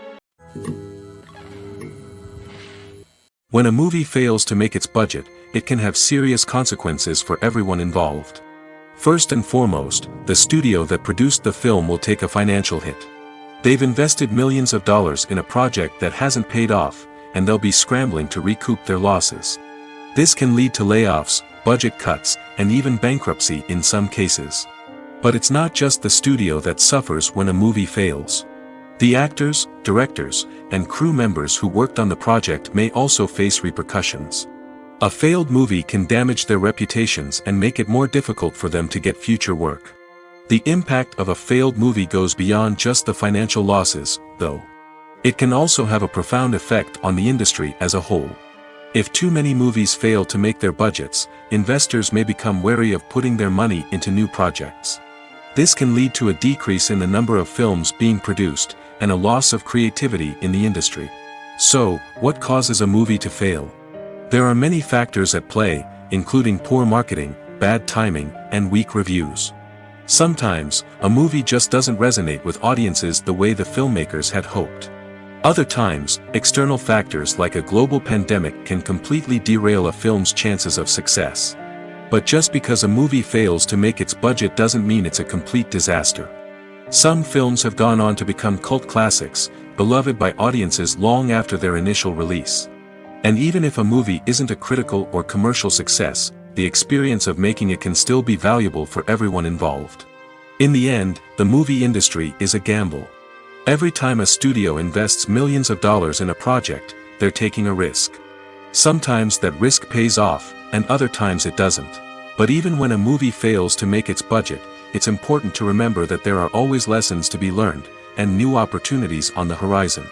When a movie fails to make its budget, it can have serious consequences for everyone involved. First and foremost, the studio that produced the film will take a financial hit. They've invested millions of dollars in a project that hasn't paid off, and they'll be scrambling to recoup their losses. This can lead to layoffs, budget cuts, and even bankruptcy in some cases. But it's not just the studio that suffers when a movie fails. The actors, directors, and crew members who worked on the project may also face repercussions. A failed movie can damage their reputations and make it more difficult for them to get future work. The impact of a failed movie goes beyond just the financial losses, though. It can also have a profound effect on the industry as a whole. If too many movies fail to make their budgets, investors may become wary of putting their money into new projects. This can lead to a decrease in the number of films being produced, and a loss of creativity in the industry. So, what causes a movie to fail? There are many factors at play, including poor marketing, bad timing, and weak reviews. Sometimes, a movie just doesn't resonate with audiences the way the filmmakers had hoped. Other times, external factors like a global pandemic can completely derail a film's chances of success. But just because a movie fails to make its budget doesn't mean it's a complete disaster. Some films have gone on to become cult classics, beloved by audiences long after their initial release. And even if a movie isn't a critical or commercial success, the experience of making it can still be valuable for everyone involved. In the end, the movie industry is a gamble. Every time a studio invests millions of dollars in a project, they're taking a risk. Sometimes that risk pays off, and other times it doesn't. But even when a movie fails to make its budget, it's important to remember that there are always lessons to be learned, and new opportunities on the horizon.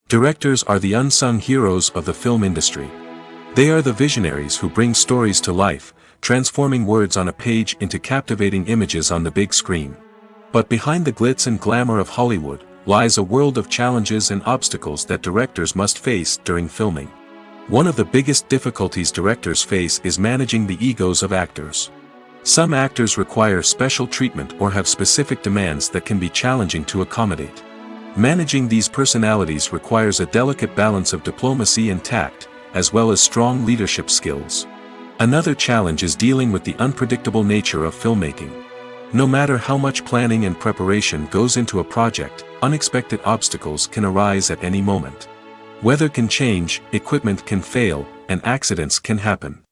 Directors are the unsung heroes of the film industry. They are the visionaries who bring stories to life, transforming words on a page into captivating images on the big screen. But behind the glitz and glamour of Hollywood, lies a world of challenges and obstacles that directors must face during filming. One of the biggest difficulties directors face is managing the egos of actors. Some actors require special treatment or have specific demands that can be challenging to accommodate. Managing these personalities requires a delicate balance of diplomacy and tact, as well as strong leadership skills. Another challenge is dealing with the unpredictable nature of filmmaking. No matter how much planning and preparation goes into a project, unexpected obstacles can arise at any moment. Weather can change, equipment can fail, and accidents can happen.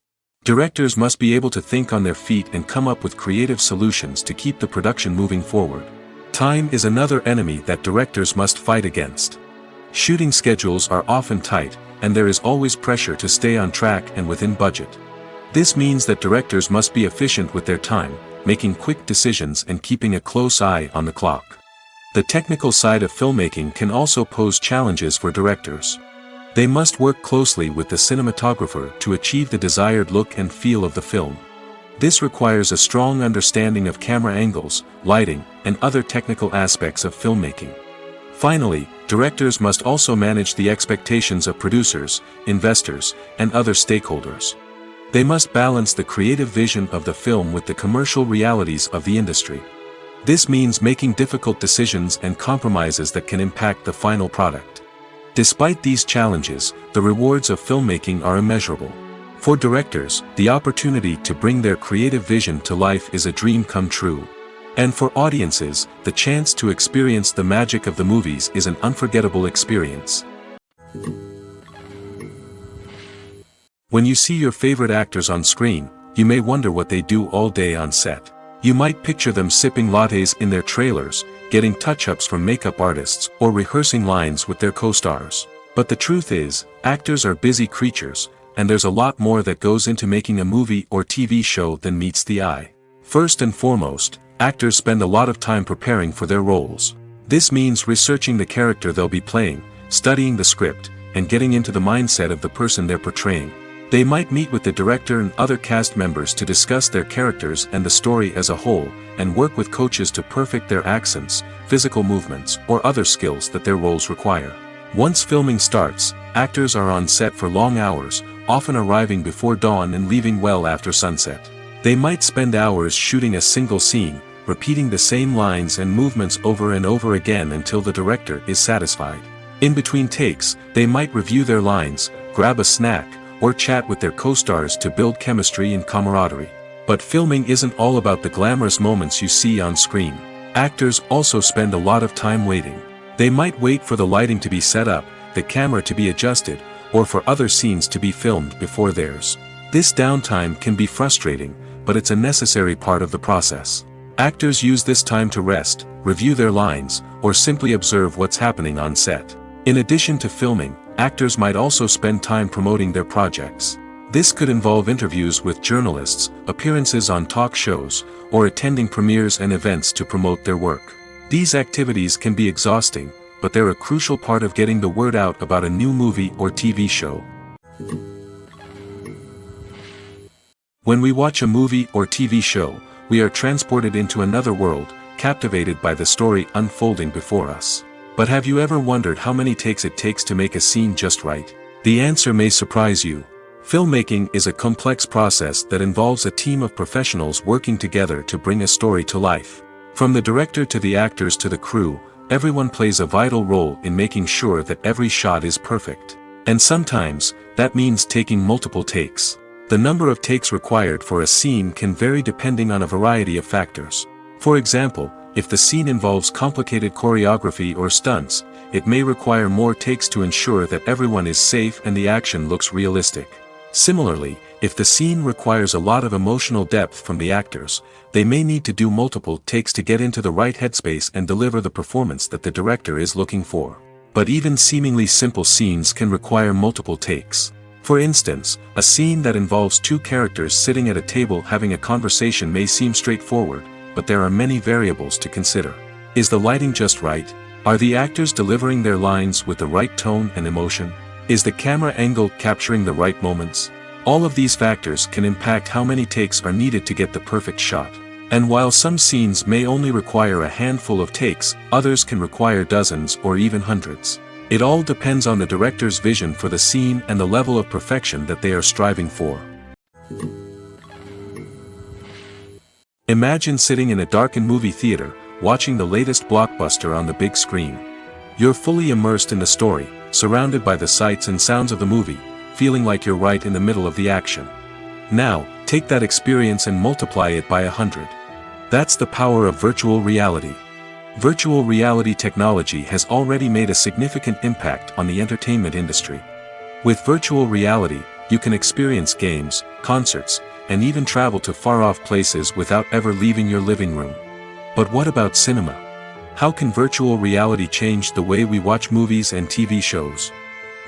Directors must be able to think on their feet and come up with creative solutions to keep the production moving forward. Time is another enemy that directors must fight against. Shooting schedules are often tight, and there is always pressure to stay on track and within budget. This means that directors must be efficient with their time, making quick decisions and keeping a close eye on the clock. The technical side of filmmaking can also pose challenges for directors. They must work closely with the cinematographer to achieve the desired look and feel of the film. This requires a strong understanding of camera angles, lighting, and other technical aspects of filmmaking. Finally, directors must also manage the expectations of producers, investors, and other stakeholders. They must balance the creative vision of the film with the commercial realities of the industry. This means making difficult decisions and compromises that can impact the final product. Despite these challenges, the rewards of filmmaking are immeasurable. For directors, the opportunity to bring their creative vision to life is a dream come true. And for audiences, the chance to experience the magic of the movies is an unforgettable experience. When you see your favorite actors on screen, you may wonder what they do all day on set. You might picture them sipping lattes in their trailers, getting touch-ups from makeup artists, or rehearsing lines with their co-stars. But the truth is, actors are busy creatures, and there's a lot more that goes into making a movie or TV show than meets the eye. First and foremost, actors spend a lot of time preparing for their roles. This means researching the character they'll be playing, studying the script, and getting into the mindset of the person they're portraying. They might meet with the director and other cast members to discuss their characters and the story as a whole, and work with coaches to perfect their accents, physical movements, or other skills that their roles require. Once filming starts, actors are on set for long hours, often arriving before dawn and leaving well after sunset. They might spend hours shooting a single scene, repeating the same lines and movements over and over again until the director is satisfied. In between takes, they might review their lines, grab a snack, or chat with their co-stars to build chemistry and camaraderie. But filming isn't all about the glamorous moments you see on screen. Actors also spend a lot of time waiting. They might wait for the lighting to be set up, the camera to be adjusted, or for other scenes to be filmed before theirs. This downtime can be frustrating, but it's a necessary part of the process. Actors use this time to rest, review their lines, or simply observe what's happening on set. In addition to filming, actors might also spend time promoting their projects. This could involve interviews with journalists, appearances on talk shows, or attending premieres and events to promote their work. These activities can be exhausting, but they're a crucial part of getting the word out about a new movie or TV show. When we watch a movie or TV show, we are transported into another world, captivated by the story unfolding before us. But have you ever wondered how many takes it takes to make a scene just right? The answer may surprise you. Filmmaking is a complex process that involves a team of professionals working together to bring a story to life. From the director to the actors to the crew, everyone plays a vital role in making sure that every shot is perfect. And sometimes, that means taking multiple takes. The number of takes required for a scene can vary depending on a variety of factors. For example, if the scene involves complicated choreography or stunts, it may require more takes to ensure that everyone is safe and the action looks realistic. Similarly, if the scene requires a lot of emotional depth from the actors, they may need to do multiple takes to get into the right headspace and deliver the performance that the director is looking for. But even seemingly simple scenes can require multiple takes. For instance, a scene that involves two characters sitting at a table having a conversation may seem straightforward, but there are many variables to consider. Is the lighting just right? Are the actors delivering their lines with the right tone and emotion? Is the camera angle capturing the right moments? All of these factors can impact how many takes are needed to get the perfect shot. And while some scenes may only require a handful of takes, others can require dozens or even hundreds. It all depends on the director's vision for the scene and the level of perfection that they are striving for. Imagine sitting in a darkened movie theater, watching the latest blockbuster on the big screen. You're fully immersed in the story, surrounded by the sights and sounds of the movie, feeling like you're right in the middle of the action. Now, take that experience and multiply it by 100. That's the power of virtual reality. Virtual reality technology has already made a significant impact on the entertainment industry. With virtual reality, you can experience games, concerts, and even travel to far-off places without ever leaving your living room. But what about cinema? How can virtual reality change the way we watch movies and TV shows?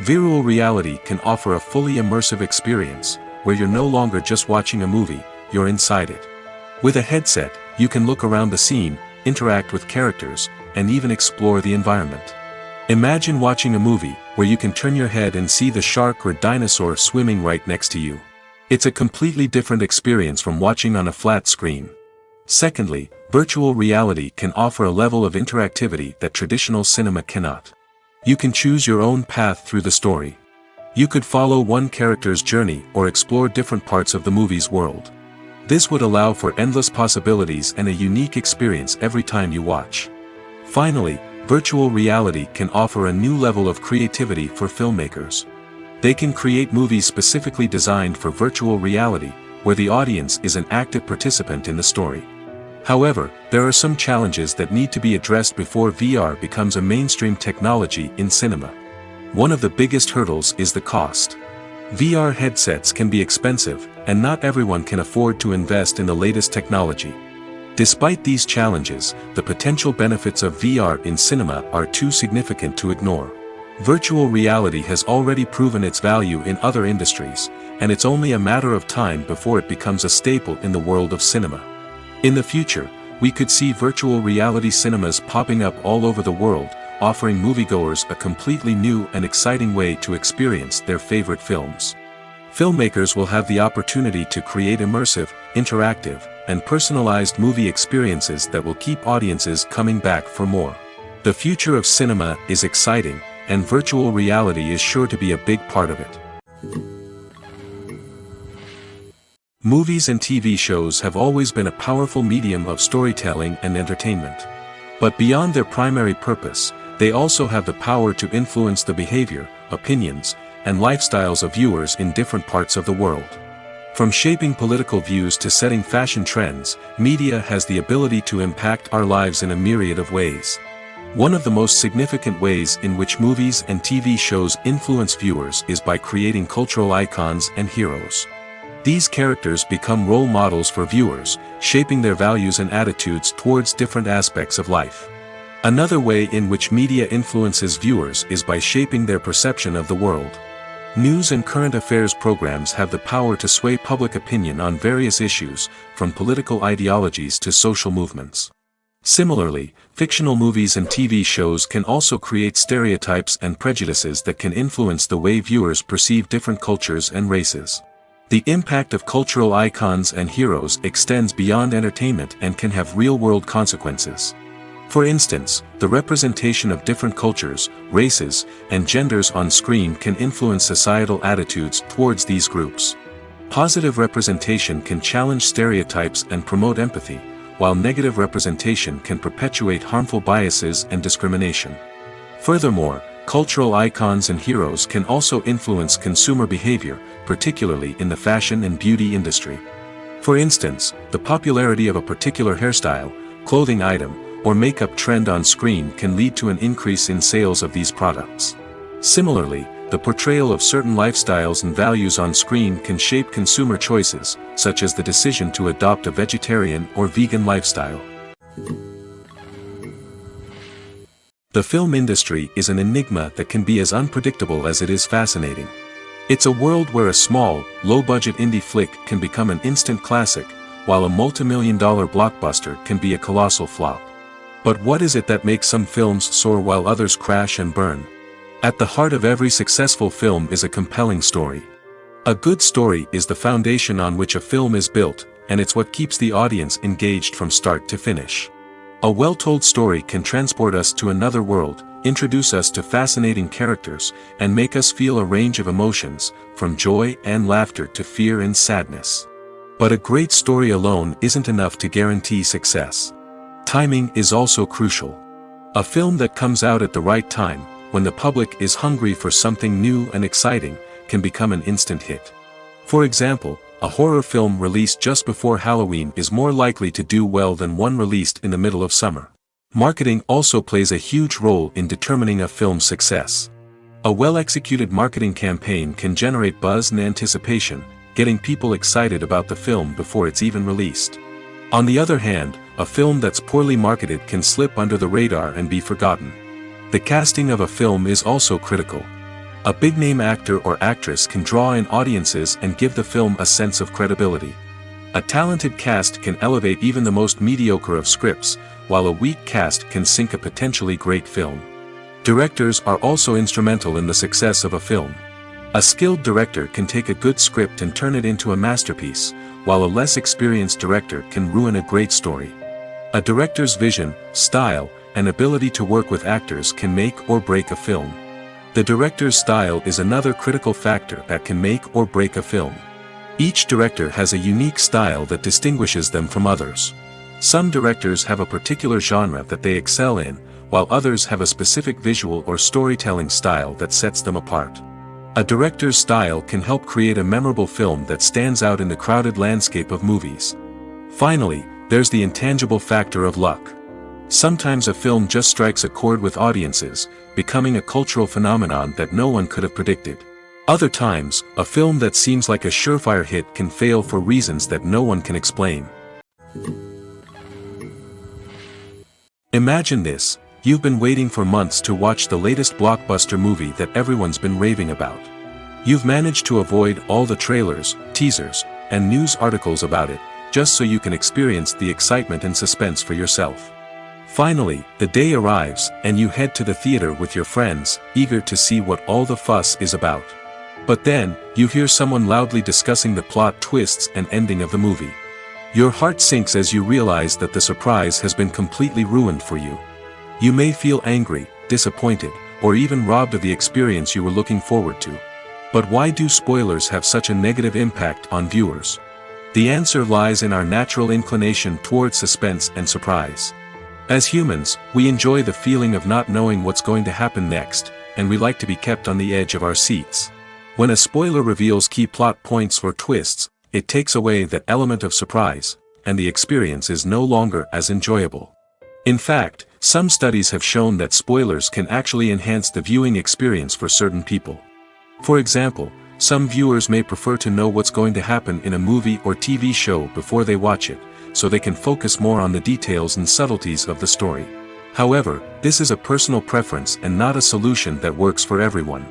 Virtual reality can offer a fully immersive experience, where you're no longer just watching a movie, you're inside it. With a headset, you can look around the scene, interact with characters, and even explore the environment. Imagine watching a movie, where you can turn your head and see the shark or dinosaur swimming right next to you. It's a completely different experience from watching on a flat screen. Secondly, virtual reality can offer a level of interactivity that traditional cinema cannot. You can choose your own path through the story. You could follow one character's journey or explore different parts of the movie's world. This would allow for endless possibilities and a unique experience every time you watch. Finally, virtual reality can offer a new level of creativity for filmmakers. They can create movies specifically designed for virtual reality, where the audience is an active participant in the story. However, there are some challenges that need to be addressed before VR becomes a mainstream technology in cinema. One of the biggest hurdles is the cost. VR headsets can be expensive, and not everyone can afford to invest in the latest technology. Despite these challenges, the potential benefits of VR in cinema are too significant to ignore. Virtual reality has already proven its value in other industries, and it's only a matter of time before it becomes a staple in the world of cinema. In the future, we could see virtual reality cinemas popping up all over the world, offering moviegoers a completely new and exciting way to experience their favorite films. Filmmakers will have the opportunity to create immersive, interactive, and personalized movie experiences that will keep audiences coming back for more. The future of cinema is exciting, and virtual reality is sure to be a big part of it. Movies and TV shows have always been a powerful medium of storytelling and entertainment. But beyond their primary purpose, they also have the power to influence the behavior, opinions, and lifestyles of viewers in different parts of the world. From shaping political views to setting fashion trends, media has the ability to impact our lives in a myriad of ways. One of the most significant ways in which movies and TV shows influence viewers is by creating cultural icons and heroes. These characters become role models for viewers, shaping their values and attitudes towards different aspects of life. Another way in which media influences viewers is by shaping their perception of the world. News and current affairs programs have the power to sway public opinion on various issues, from political ideologies to social movements. Similarly, fictional movies and TV shows can also create stereotypes and prejudices that can influence the way viewers perceive different cultures and races. The impact of cultural icons and heroes extends beyond entertainment and can have real-world consequences. For instance, the representation of different cultures, races, and genders on screen can influence societal attitudes towards these groups. Positive representation can challenge stereotypes and promote empathy, while negative representation can perpetuate harmful biases and discrimination. Furthermore, cultural icons and heroes can also influence consumer behavior, particularly in the fashion and beauty industry. For instance, the popularity of a particular hairstyle, clothing item, or makeup trend on screen can lead to an increase in sales of these products. Similarly, the portrayal of certain lifestyles and values on screen can shape consumer choices, such as the decision to adopt a vegetarian or vegan lifestyle. The film industry is an enigma that can be as unpredictable as it is fascinating. It's a world where a small, low-budget indie flick can become an instant classic, while a multi-million-dollar blockbuster can be a colossal flop. But what is it that makes some films soar while others crash and burn? At the heart of every successful film is a compelling story. A good story is the foundation on which a film is built, and it's what keeps the audience engaged from start to finish. A well-told story can transport us to another world, introduce us to fascinating characters, and make us feel a range of emotions, from joy and laughter to fear and sadness. But a great story alone isn't enough to guarantee success. Timing is also crucial. A film that comes out at the right time, when the public is hungry for something new and exciting, can become an instant hit. For example, a horror film released just before Halloween is more likely to do well than one released in the middle of summer. Marketing also plays a huge role in determining a film's success. A well-executed marketing campaign can generate buzz and anticipation, getting people excited about the film before it's even released. On the other hand, a film that's poorly marketed can slip under the radar and be forgotten. The casting of a film is also critical. A big-name actor or actress can draw in audiences and give the film a sense of credibility. A talented cast can elevate even the most mediocre of scripts, while a weak cast can sink a potentially great film. Directors are also instrumental in the success of a film. A skilled director can take a good script and turn it into a masterpiece, while a less experienced director can ruin a great story. A director's vision, style, and ability to work with actors can make or break a film. The director's style is another critical factor that can make or break a film. Each director has a unique style that distinguishes them from others. Some directors have a particular genre that they excel in, while others have a specific visual or storytelling style that sets them apart. A director's style can help create a memorable film that stands out in the crowded landscape of movies. Finally, there's the intangible factor of luck. Sometimes a film just strikes a chord with audiences, becoming a cultural phenomenon that no one could have predicted. Other times, a film that seems like a surefire hit can fail for reasons that no one can explain. Imagine this: you've been waiting for months to watch the latest blockbuster movie that everyone's been raving about. You've managed to avoid all the trailers, teasers, and news articles about it, just so you can experience the excitement and suspense for yourself. Finally, the day arrives, and you head to the theater with your friends, eager to see what all the fuss is about. But then, you hear someone loudly discussing the plot twists and ending of the movie. Your heart sinks as you realize that the surprise has been completely ruined for you. You may feel angry, disappointed, or even robbed of the experience you were looking forward to. But why do spoilers have such a negative impact on viewers? The answer lies in our natural inclination toward suspense and surprise. As humans, we enjoy the feeling of not knowing what's going to happen next, and we like to be kept on the edge of our seats. When a spoiler reveals key plot points or twists, it takes away that element of surprise, and the experience is no longer as enjoyable. In fact, some studies have shown that spoilers can actually enhance the viewing experience for certain people. For example, some viewers may prefer to know what's going to happen in a movie or TV show before they watch it, so they can focus more on the details and subtleties of the story. However, this is a personal preference and not a solution that works for everyone.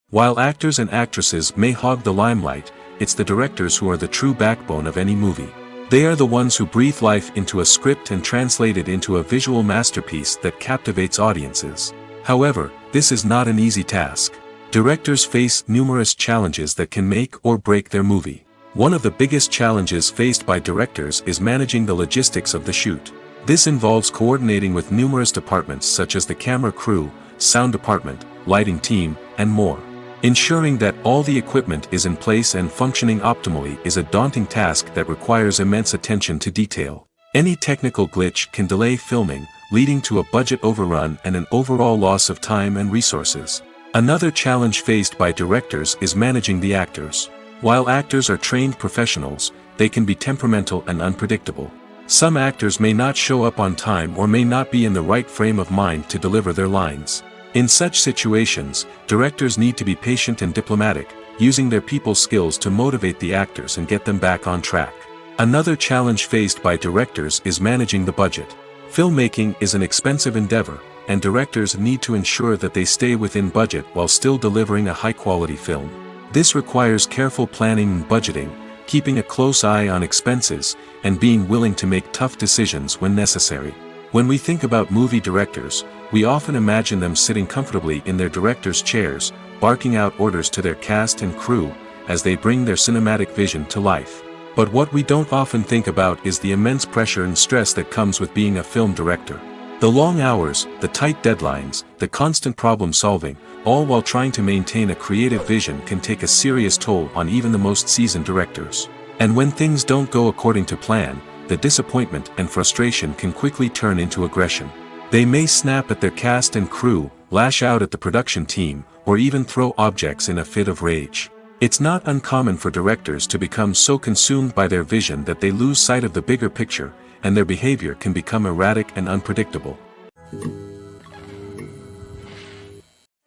While actors and actresses may hog the limelight, it's the directors who are the true backbone of any movie. They are the ones who breathe life into a script and translate it into a visual masterpiece that captivates audiences. However, this is not an easy task. Directors face numerous challenges that can make or break their movie. One of the biggest challenges faced by directors is managing the logistics of the shoot. This involves coordinating with numerous departments such as the camera crew, sound department, lighting team, and more. Ensuring that all the equipment is in place and functioning optimally is a daunting task that requires immense attention to detail. Any technical glitch can delay filming, leading to a budget overrun and an overall loss of time and resources. Another challenge faced by directors is managing the actors. While actors are trained professionals, they can be temperamental and unpredictable. Some actors may not show up on time or may not be in the right frame of mind to deliver their lines. In such situations, directors need to be patient and diplomatic, using their people skills to motivate the actors and get them back on track. Another challenge faced by directors is managing the budget. Filmmaking is an expensive endeavor, and directors need to ensure that they stay within budget while still delivering a high-quality film. This requires careful planning and budgeting, keeping a close eye on expenses, and being willing to make tough decisions when necessary. When we think about movie directors, we often imagine them sitting comfortably in their director's chairs, barking out orders to their cast and crew, as they bring their cinematic vision to life. But what we don't often think about is the immense pressure and stress that comes with being a film director. The long hours, the tight deadlines, the constant problem solving, all while trying to maintain a creative vision can take a serious toll on even the most seasoned directors. And when things don't go according to plan, the disappointment and frustration can quickly turn into aggression. They may snap at their cast and crew, lash out at the production team, or even throw objects in a fit of rage. It's not uncommon for directors to become so consumed by their vision that they lose sight of the bigger picture, and their behavior can become erratic and unpredictable.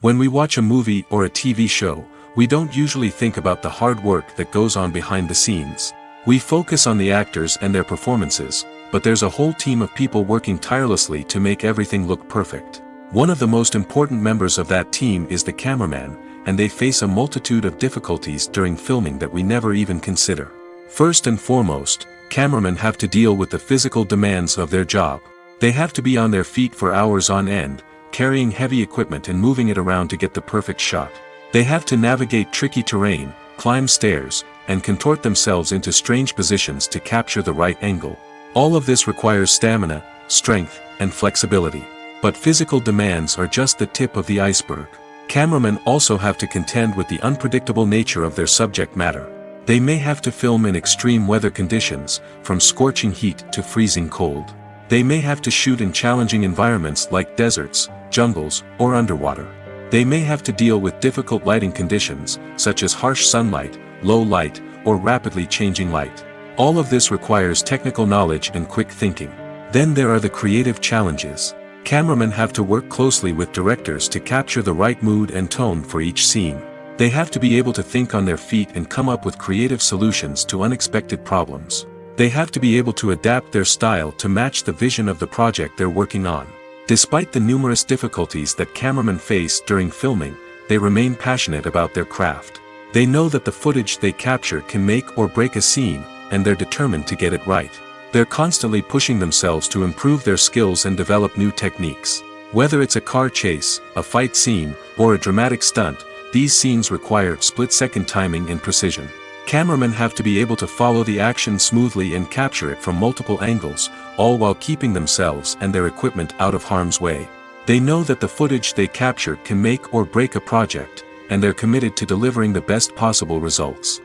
When we watch a movie or a TV show, we don't usually think about the hard work that goes on behind the scenes. We focus on the actors and their performances, but there's a whole team of people working tirelessly to make everything look perfect. One of the most important members of that team is the cameraman, and they face a multitude of difficulties during filming that we never even consider. First and foremost, cameramen have to deal with the physical demands of their job. They have to be on their feet for hours on end, carrying heavy equipment and moving it around to get the perfect shot. They have to navigate tricky terrain, climb stairs, and contort themselves into strange positions to capture the right angle. All of this requires stamina, strength, and flexibility. But physical demands are just the tip of the iceberg. Cameramen also have to contend with the unpredictable nature of their subject matter. They may have to film in extreme weather conditions, from scorching heat to freezing cold. They may have to shoot in challenging environments like deserts, jungles, or underwater. They may have to deal with difficult lighting conditions, such as harsh sunlight, low light, or rapidly changing light. All of this requires technical knowledge and quick thinking. Then there are the creative challenges. Cameramen have to work closely with directors to capture the right mood and tone for each scene. They have to be able to think on their feet and come up with creative solutions to unexpected problems. They have to be able to adapt their style to match the vision of the project they're working on. Despite the numerous difficulties that cameramen face during filming, they remain passionate about their craft. They know that the footage they capture can make or break a scene, and they're determined to get it right. They're constantly pushing themselves to improve their skills and develop new techniques. Whether it's a car chase, a fight scene, or a dramatic stunt, these scenes require split-second timing and precision. Cameramen have to be able to follow the action smoothly and capture it from multiple angles, all while keeping themselves and their equipment out of harm's way. They know that the footage they capture can make or break a project, and they're committed to delivering the best possible results.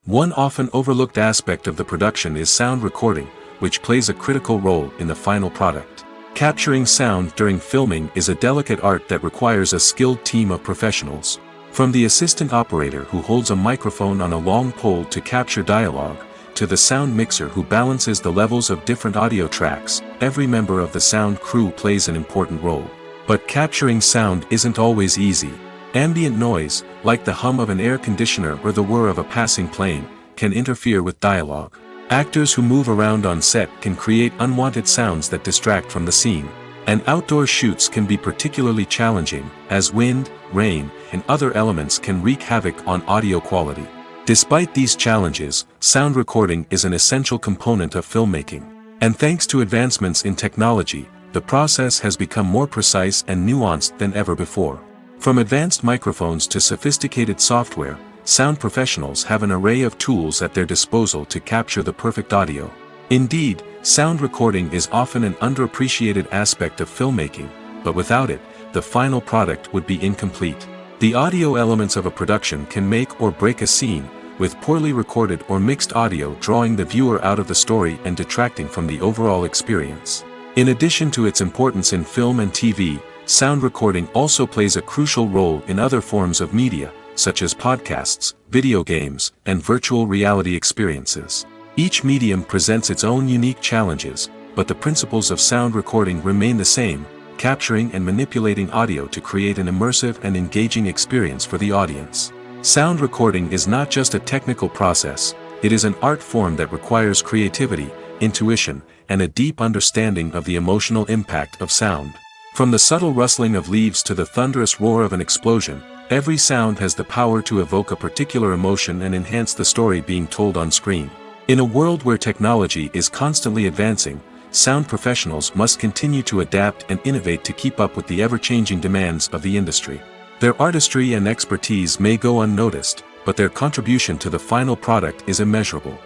One often overlooked aspect of the production is sound recording, which plays a critical role in the final product. Capturing sound during filming is a delicate art that requires a skilled team of professionals. From the assistant operator who holds a microphone on a long pole to capture dialogue, to the sound mixer who balances the levels of different audio tracks, every member of the sound crew plays an important role. But capturing sound isn't always easy. Ambient noise, like the hum of an air conditioner or the whir of a passing plane, can interfere with dialogue. Actors who move around on set can create unwanted sounds that distract from the scene. And outdoor shoots can be particularly challenging, as wind, rain, and other elements can wreak havoc on audio quality. Despite these challenges, sound recording is an essential component of filmmaking. And thanks to advancements in technology, the process has become more precise and nuanced than ever before. From advanced microphones to sophisticated software, sound professionals have an array of tools at their disposal to capture the perfect audio. Indeed, sound recording is often an underappreciated aspect of filmmaking, but without it, the final product would be incomplete. The audio elements of a production can make or break a scene, with poorly recorded or mixed audio drawing the viewer out of the story and detracting from the overall experience. In addition to its importance in film and TV, sound recording also plays a crucial role in other forms of media, such as podcasts, video games, and virtual reality experiences. Each medium presents its own unique challenges, but the principles of sound recording remain the same, capturing and manipulating audio to create an immersive and engaging experience for the audience. Sound recording is not just a technical process, it is an art form that requires creativity, intuition, and a deep understanding of the emotional impact of sound. From the subtle rustling of leaves to the thunderous roar of an explosion, every sound has the power to evoke a particular emotion and enhance the story being told on screen. In a world where technology is constantly advancing, sound professionals must continue to adapt and innovate to keep up with the ever-changing demands of the industry. Their artistry and expertise may go unnoticed, but their contribution to the final product is immeasurable.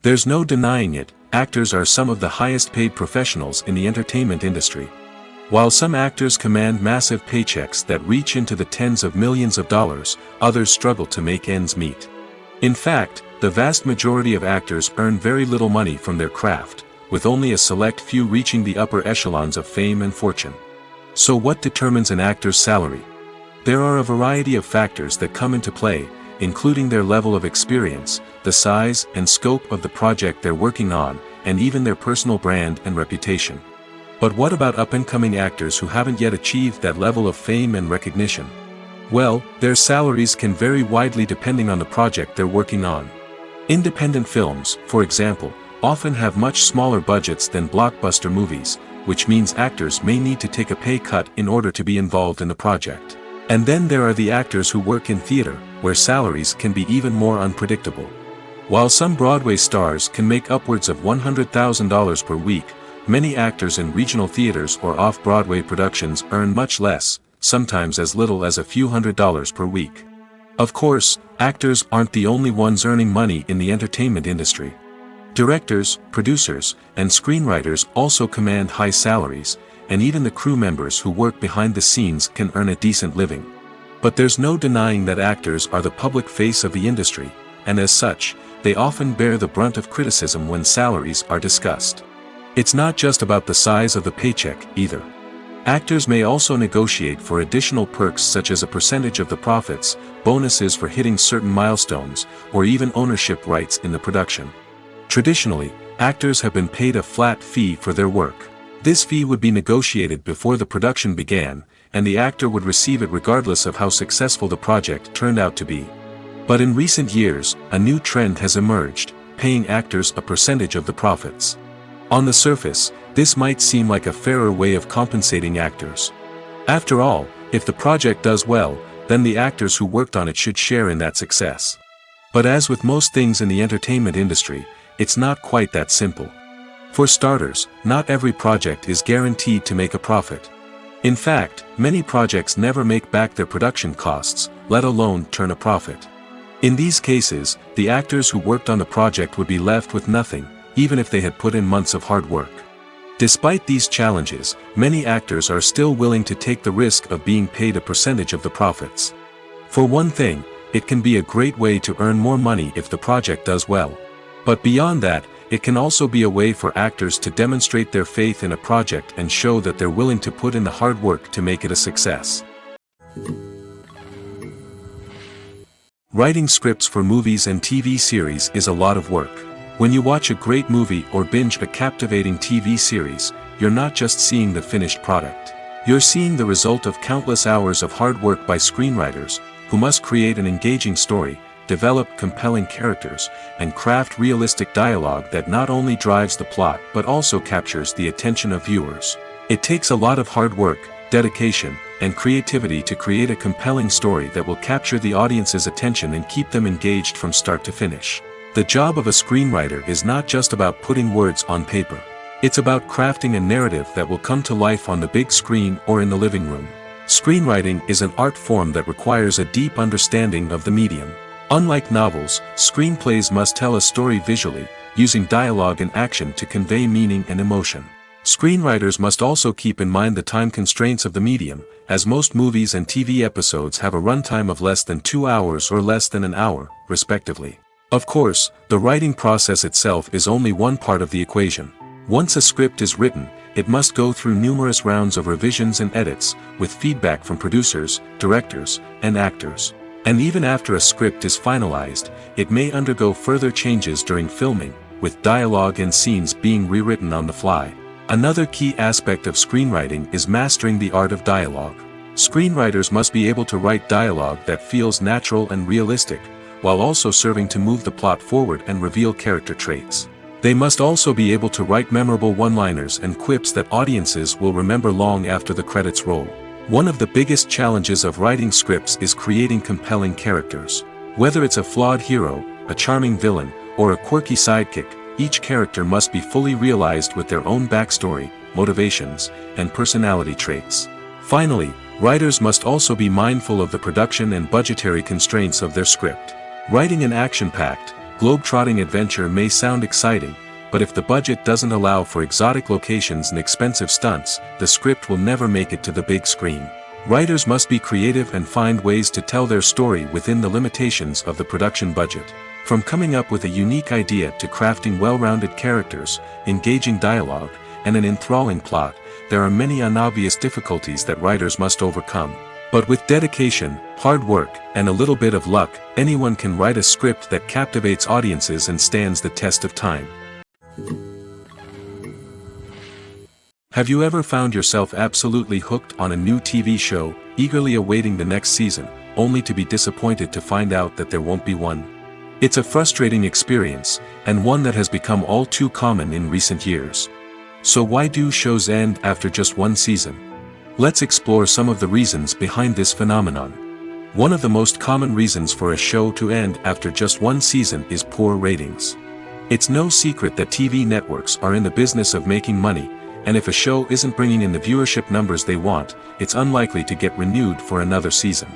There's no denying it, actors are some of the highest-paid professionals in the entertainment industry. While some actors command massive paychecks that reach into the tens of millions of dollars, others struggle to make ends meet. In fact, the vast majority of actors earn very little money from their craft, with only a select few reaching the upper echelons of fame and fortune. So what determines an actor's salary? There are a variety of factors that come into play, including their level of experience, the size and scope of the project they're working on, and even their personal brand and reputation. But what about up-and-coming actors who haven't yet achieved that level of fame and recognition? Well, their salaries can vary widely depending on the project they're working on. Independent films, for example, often have much smaller budgets than blockbuster movies, which means actors may need to take a pay cut in order to be involved in the project. And then there are the actors who work in theater, where salaries can be even more unpredictable. While some Broadway stars can make upwards of $100,000 per week, many actors in regional theaters or off-Broadway productions earn much less, sometimes as little as a few $100s per week. Of course, actors aren't the only ones earning money in the entertainment industry. Directors, producers, and screenwriters also command high salaries, and even the crew members who work behind the scenes can earn a decent living. But there's no denying that actors are the public face of the industry, and as such, they often bear the brunt of criticism when salaries are discussed. It's not just about the size of the paycheck, either. Actors may also negotiate for additional perks such as a percentage of the profits, bonuses for hitting certain milestones, or even ownership rights in the production. Traditionally, actors have been paid a flat fee for their work. This fee would be negotiated before the production began, and the actor would receive it regardless of how successful the project turned out to be. But in recent years, a new trend has emerged, paying actors a percentage of the profits. On the surface, this might seem like a fairer way of compensating actors. After all, if the project does well, then the actors who worked on it should share in that success. But as with most things in the entertainment industry, it's not quite that simple. For starters, not every project is guaranteed to make a profit. In fact, many projects never make back their production costs, let alone turn a profit. In these cases, the actors who worked on the project would be left with nothing, even if they had put in months of hard work. Despite these challenges, many actors are still willing to take the risk of being paid a percentage of the profits. For one thing, it can be a great way to earn more money if the project does well. But beyond that, it can also be a way for actors to demonstrate their faith in a project and show that they're willing to put in the hard work to make it a success. Writing scripts for movies and TV series is a lot of work. When you watch a great movie or binge a captivating TV series, you're not just seeing the finished product. You're seeing the result of countless hours of hard work by screenwriters, who must create an engaging story, develop compelling characters, and craft realistic dialogue that not only drives the plot but also captures the attention of viewers. It takes a lot of hard work, dedication, and creativity to create a compelling story that will capture the audience's attention and keep them engaged from start to finish. The job of a screenwriter is not just about putting words on paper. It's about crafting a narrative that will come to life on the big screen or in the living room. Screenwriting is an art form that requires a deep understanding of the medium. Unlike novels, screenplays must tell a story visually, using dialogue and action to convey meaning and emotion. Screenwriters must also keep in mind the time constraints of the medium, as most movies and TV episodes have a runtime of less than 2 hours or less than an hour, respectively. Of course, the writing process itself is only one part of the equation. Once a script is written, it must go through numerous rounds of revisions and edits, with feedback from producers, directors, and actors. And even after a script is finalized, it may undergo further changes during filming, with dialogue and scenes being rewritten on the fly. Another key aspect of screenwriting is mastering the art of dialogue. Screenwriters must be able to write dialogue that feels natural and realistic, while also serving to move the plot forward and reveal character traits. They must also be able to write memorable one-liners and quips that audiences will remember long after the credits roll. One of the biggest challenges of writing scripts is creating compelling characters. Whether it's a flawed hero, a charming villain, or a quirky sidekick, each character must be fully realized with their own backstory, motivations, and personality traits. Finally, writers must also be mindful of the production and budgetary constraints of their script. Writing an action-packed, globe-trotting adventure may sound exciting, but if the budget doesn't allow for exotic locations and expensive stunts, the script will never make it to the big screen. Writers must be creative and find ways to tell their story within the limitations of the production budget. From coming up with a unique idea to crafting well-rounded characters, engaging dialogue, and an enthralling plot, there are many unobvious difficulties that writers must overcome. But with dedication, hard work, and a little bit of luck, anyone can write a script that captivates audiences and stands the test of time. Have you ever found yourself absolutely hooked on a new TV show, eagerly awaiting the next season, only to be disappointed to find out that there won't be one? It's a frustrating experience, and one that has become all too common in recent years. So why do shows end after just one season? Let's explore some of the reasons behind this phenomenon. One of the most common reasons for a show to end after just one season is poor ratings. It's no secret that TV networks are in the business of making money, and if a show isn't bringing in the viewership numbers they want, it's unlikely to get renewed for another season.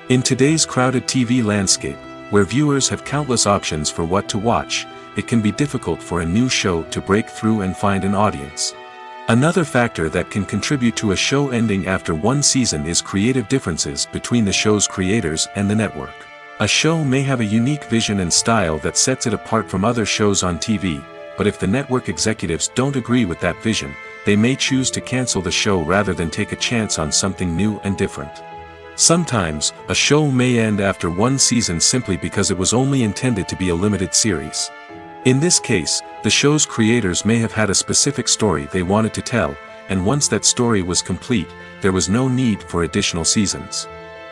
In today's crowded TV landscape, where viewers have countless options for what to watch, it can be difficult for a new show to break through and find an audience. Another factor that can contribute to a show ending after one season is creative differences between the show's creators and the network. A show may have a unique vision and style that sets it apart from other shows on TV, but if the network executives don't agree with that vision, they may choose to cancel the show rather than take a chance on something new and different. Sometimes, a show may end after one season simply because it was only intended to be a limited series. In this case, the show's creators may have had a specific story they wanted to tell, and once that story was complete, there was no need for additional seasons.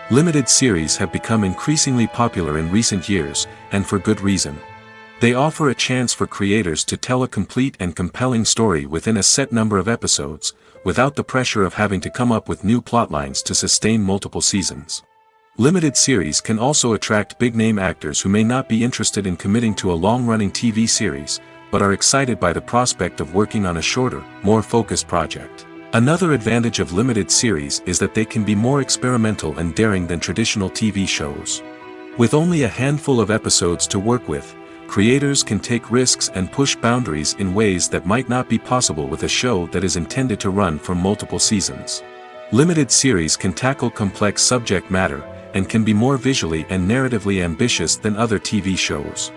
Limited series have become increasingly popular in recent years, and for good reason. They offer a chance for creators to tell a complete and compelling story within a set number of episodes, without the pressure of having to come up with new plotlines to sustain multiple seasons. Limited series can also attract big-name actors who may not be interested in committing to a long-running TV series, but are excited by the prospect of working on a shorter, more focused project. Another advantage of limited series is that they can be more experimental and daring than traditional TV shows. With only a handful of episodes to work with, creators can take risks and push boundaries in ways that might not be possible with a show that is intended to run for multiple seasons. Limited series can tackle complex subject matter, and can be more visually and narratively ambitious than other TV shows.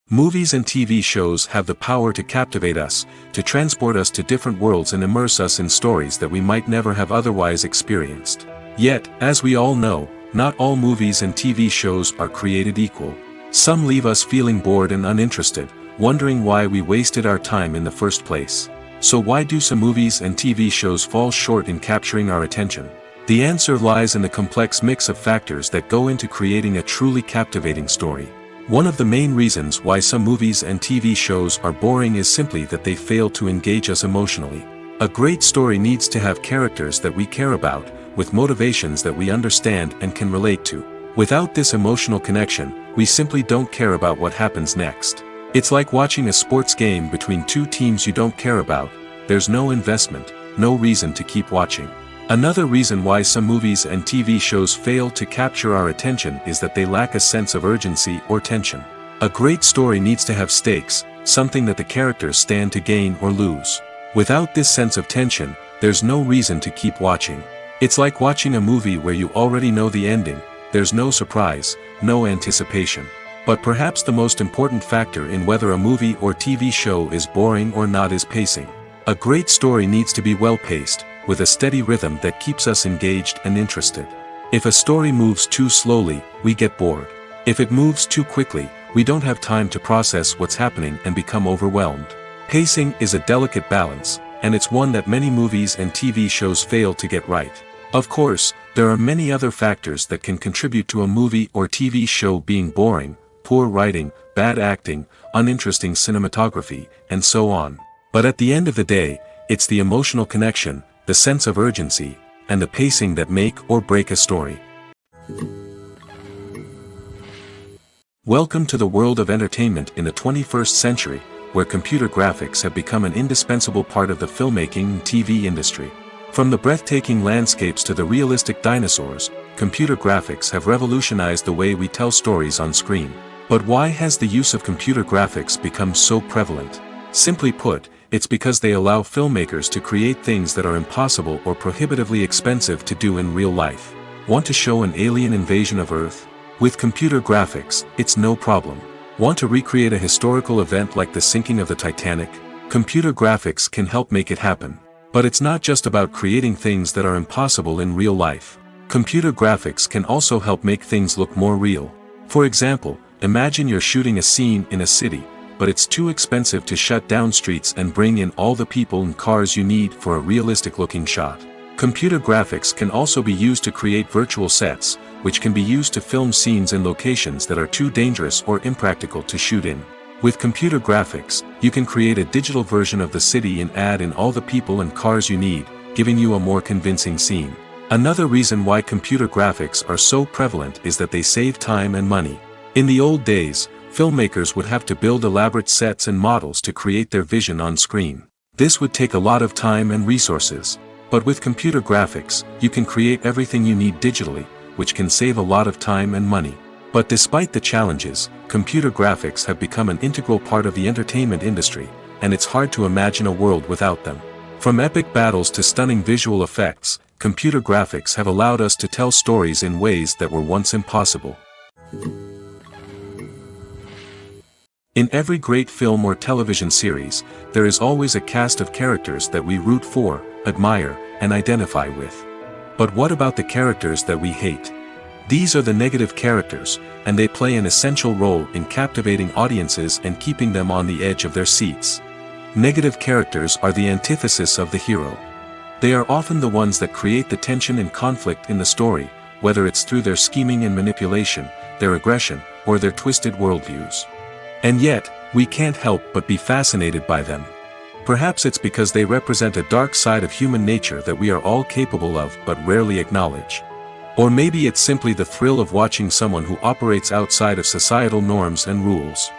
Movies and TV shows have the power to captivate us, to transport us to different worlds and immerse us in stories that we might never have otherwise experienced. Yet, as we all know, not all movies and TV shows are created equal. Some leave us feeling bored and uninterested, wondering why we wasted our time in the first place. So why do some movies and TV shows fall short in capturing our attention? The answer lies in the complex mix of factors that go into creating a truly captivating story. One of the main reasons why some movies and TV shows are boring is simply that they fail to engage us emotionally. A great story needs to have characters that we care about, with motivations that we understand and can relate to. Without this emotional connection, we simply don't care about what happens next. It's like watching a sports game between two teams you don't care about. There's no investment, no reason to keep watching. Another reason why some movies and TV shows fail to capture our attention is that they lack a sense of urgency or tension. A great story needs to have stakes, something that the characters stand to gain or lose. Without this sense of tension, there's no reason to keep watching. It's like watching a movie where you already know the ending. There's no surprise, no anticipation. But perhaps the most important factor in whether a movie or TV show is boring or not is pacing. A great story needs to be well-paced, with a steady rhythm that keeps us engaged and interested. If a story moves too slowly, we get bored. If it moves too quickly, we don't have time to process what's happening and become overwhelmed. Pacing is a delicate balance, and it's one that many movies and TV shows fail to get right. Of course, there are many other factors that can contribute to a movie or TV show being boring: poor writing, bad acting, uninteresting cinematography, and so on. But at the end of the day, it's the emotional connection, the sense of urgency, and the pacing that make or break a story. Welcome to the world of entertainment in the 21st century, where computer graphics have become an indispensable part of the filmmaking and TV industry. From the breathtaking landscapes to the realistic dinosaurs, computer graphics have revolutionized the way we tell stories on screen. But why has the use of computer graphics become so prevalent? Simply put, it's because they allow filmmakers to create things that are impossible or prohibitively expensive to do in real life. Want to show an alien invasion of Earth? With computer graphics, it's no problem. Want to recreate a historical event like the sinking of the Titanic? Computer graphics can help make it happen. But it's not just about creating things that are impossible in real life. Computer graphics can also help make things look more real. For example, imagine you're shooting a scene in a city, but it's too expensive to shut down streets and bring in all the people and cars you need for a realistic-looking shot. Computer graphics can also be used to create virtual sets, which can be used to film scenes in locations that are too dangerous or impractical to shoot in. With computer graphics, you can create a digital version of the city and add in all the people and cars you need, giving you a more convincing scene. Another reason why computer graphics are so prevalent is that they save time and money. In the old days, filmmakers would have to build elaborate sets and models to create their vision on screen. This would take a lot of time and resources. But with computer graphics, you can create everything you need digitally, which can save a lot of time and money. But despite the challenges, computer graphics have become an integral part of the entertainment industry, and it's hard to imagine a world without them. From epic battles to stunning visual effects, computer graphics have allowed us to tell stories in ways that were once impossible. In every great film or television series, there is always a cast of characters that we root for, admire, and identify with. But what about the characters that we hate? These are the negative characters, and they play an essential role in captivating audiences and keeping them on the edge of their seats. Negative characters are the antithesis of the hero. They are often the ones that create the tension and conflict in the story, whether it's through their scheming and manipulation, their aggression, or their twisted worldviews. And yet, we can't help but be fascinated by them. Perhaps it's because they represent a dark side of human nature that we are all capable of but rarely acknowledge. Or maybe it's simply the thrill of watching someone who operates outside of societal norms and rules.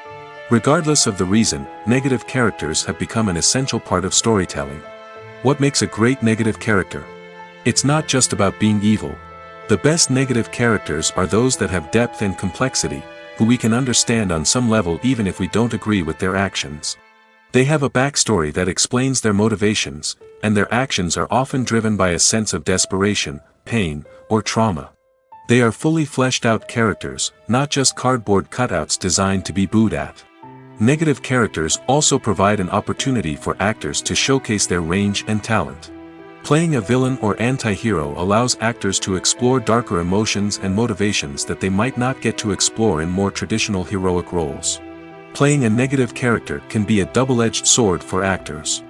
Regardless of the reason, negative characters have become an essential part of storytelling. What makes a great negative character? It's not just about being evil. The best negative characters are those that have depth and complexity, who we can understand on some level even if we don't agree with their actions. They have a backstory that explains their motivations, and their actions are often driven by a sense of desperation, pain, or trauma. They are fully fleshed out characters, not just cardboard cutouts designed to be booed at. Negative characters also provide an opportunity for actors to showcase their range and talent. Playing a villain or anti-hero allows actors to explore darker emotions and motivations that they might not get to explore in more traditional heroic roles. Playing a negative character can be a double-edged sword for actors.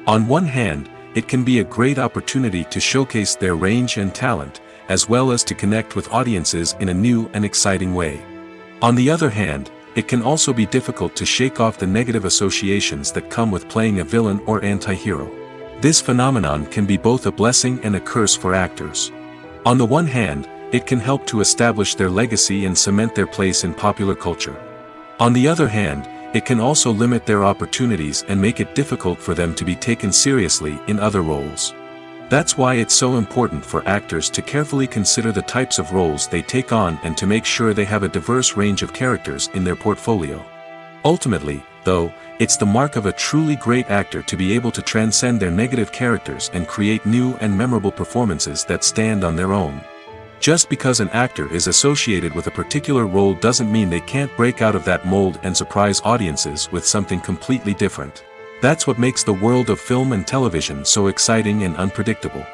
On one hand, it can be a great opportunity to showcase their range and talent, as well as to connect with audiences in a new and exciting way. On the other hand, it can also be difficult to shake off the negative associations that come with playing a villain or anti-hero. This phenomenon can be both a blessing and a curse for actors. On the one hand, it can help to establish their legacy and cement their place in popular culture. On the other hand, it can also limit their opportunities and make it difficult for them to be taken seriously in other roles. That's why it's so important for actors to carefully consider the types of roles they take on and to make sure they have a diverse range of characters in their portfolio. Ultimately, though, it's the mark of a truly great actor to be able to transcend their negative characters and create new and memorable performances that stand on their own. Just because an actor is associated with a particular role doesn't mean they can't break out of that mold and surprise audiences with something completely different. That's what makes the world of film and television so exciting and unpredictable.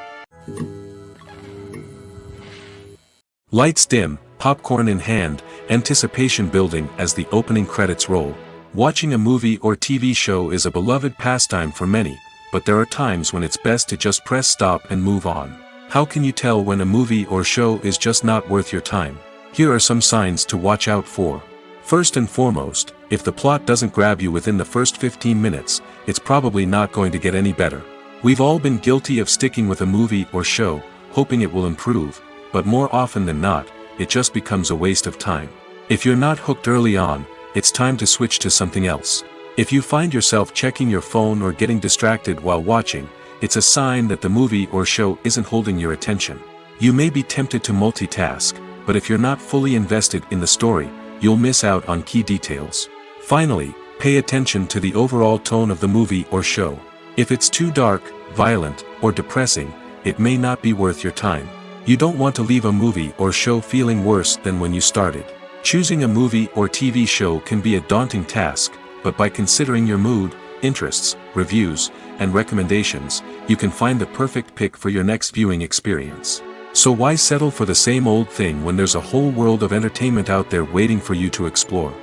Lights dim, popcorn in hand, anticipation building as the opening credits roll. Watching a movie or TV show is a beloved pastime for many, but there are times when it's best to just press stop and move on. How can you tell when a movie or show is just not worth your time? Here are some signs to watch out for. First and foremost, if the plot doesn't grab you within the first 15 minutes, it's probably not going to get any better. We've all been guilty of sticking with a movie or show, hoping it will improve, but more often than not, it just becomes a waste of time. If you're not hooked early on, it's time to switch to something else. If you find yourself checking your phone or getting distracted while watching, it's a sign that the movie or show isn't holding your attention. You may be tempted to multitask, but if you're not fully invested in the story, you'll miss out on key details. Finally, pay attention to the overall tone of the movie or show. If it's too dark, violent, or depressing, it may not be worth your time. You don't want to leave a movie or show feeling worse than when you started. Choosing a movie or TV show can be a daunting task, but by considering your mood, interests, reviews, and recommendations, you can find the perfect pick for your next viewing experience. So why settle for the same old thing when there's a whole world of entertainment out there waiting for you to explore?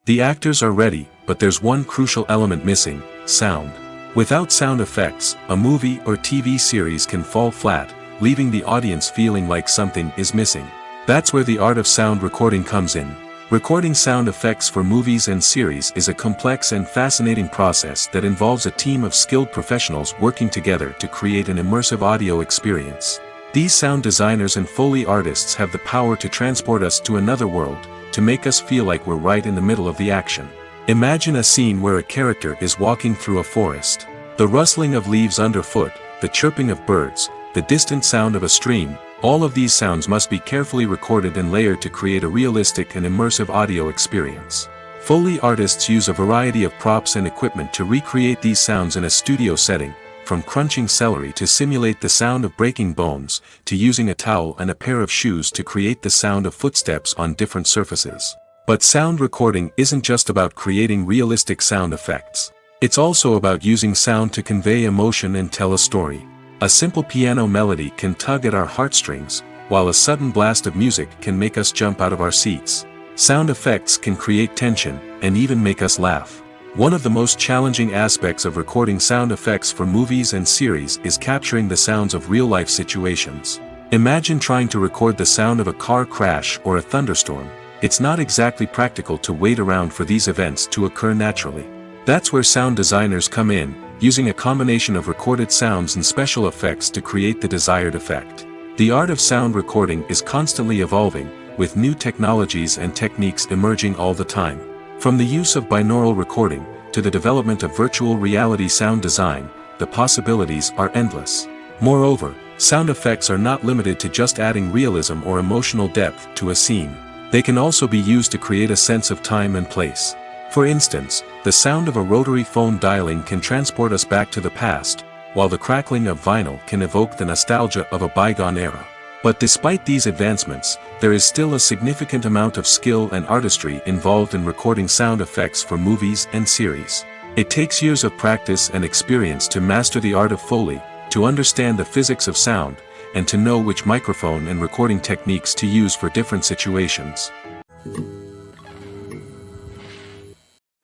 The actors are ready, but there's one crucial element missing: sound. Without sound effects, a movie or TV series can fall flat, leaving the audience feeling like something is missing. That's where the art of sound recording comes in. Recording sound effects for movies and series is a complex and fascinating process that involves a team of skilled professionals working together to create an immersive audio experience. These sound designers and Foley artists have the power to transport us to another world, to make us feel like we're right in the middle of the action. Imagine a scene where a character is walking through a forest. The rustling of leaves underfoot, the chirping of birds, the distant sound of a stream, all of these sounds must be carefully recorded and layered to create a realistic and immersive audio experience. Foley artists use a variety of props and equipment to recreate these sounds in a studio setting, from crunching celery to simulate the sound of breaking bones, to using a towel and a pair of shoes to create the sound of footsteps on different surfaces. But sound recording isn't just about creating realistic sound effects. It's also about using sound to convey emotion and tell a story. A simple piano melody can tug at our heartstrings, while a sudden blast of music can make us jump out of our seats. Sound effects can create tension, and even make us laugh. One of the most challenging aspects of recording sound effects for movies and series is capturing the sounds of real-life situations. Imagine trying to record the sound of a car crash or a thunderstorm. It's not exactly practical to wait around for these events to occur naturally. That's where sound designers come in, using a combination of recorded sounds and special effects to create the desired effect. The art of sound recording is constantly evolving, with new technologies and techniques emerging all the time. From the use of binaural recording, to the development of virtual reality sound design, the possibilities are endless. Moreover, sound effects are not limited to just adding realism or emotional depth to a scene. They can also be used to create a sense of time and place. For instance, the sound of a rotary phone dialing can transport us back to the past, while the crackling of vinyl can evoke the nostalgia of a bygone era. But despite these advancements, there is still a significant amount of skill and artistry involved in recording sound effects for movies and series. It takes years of practice and experience to master the art of Foley, to understand the physics of sound, and to know which microphone and recording techniques to use for different situations.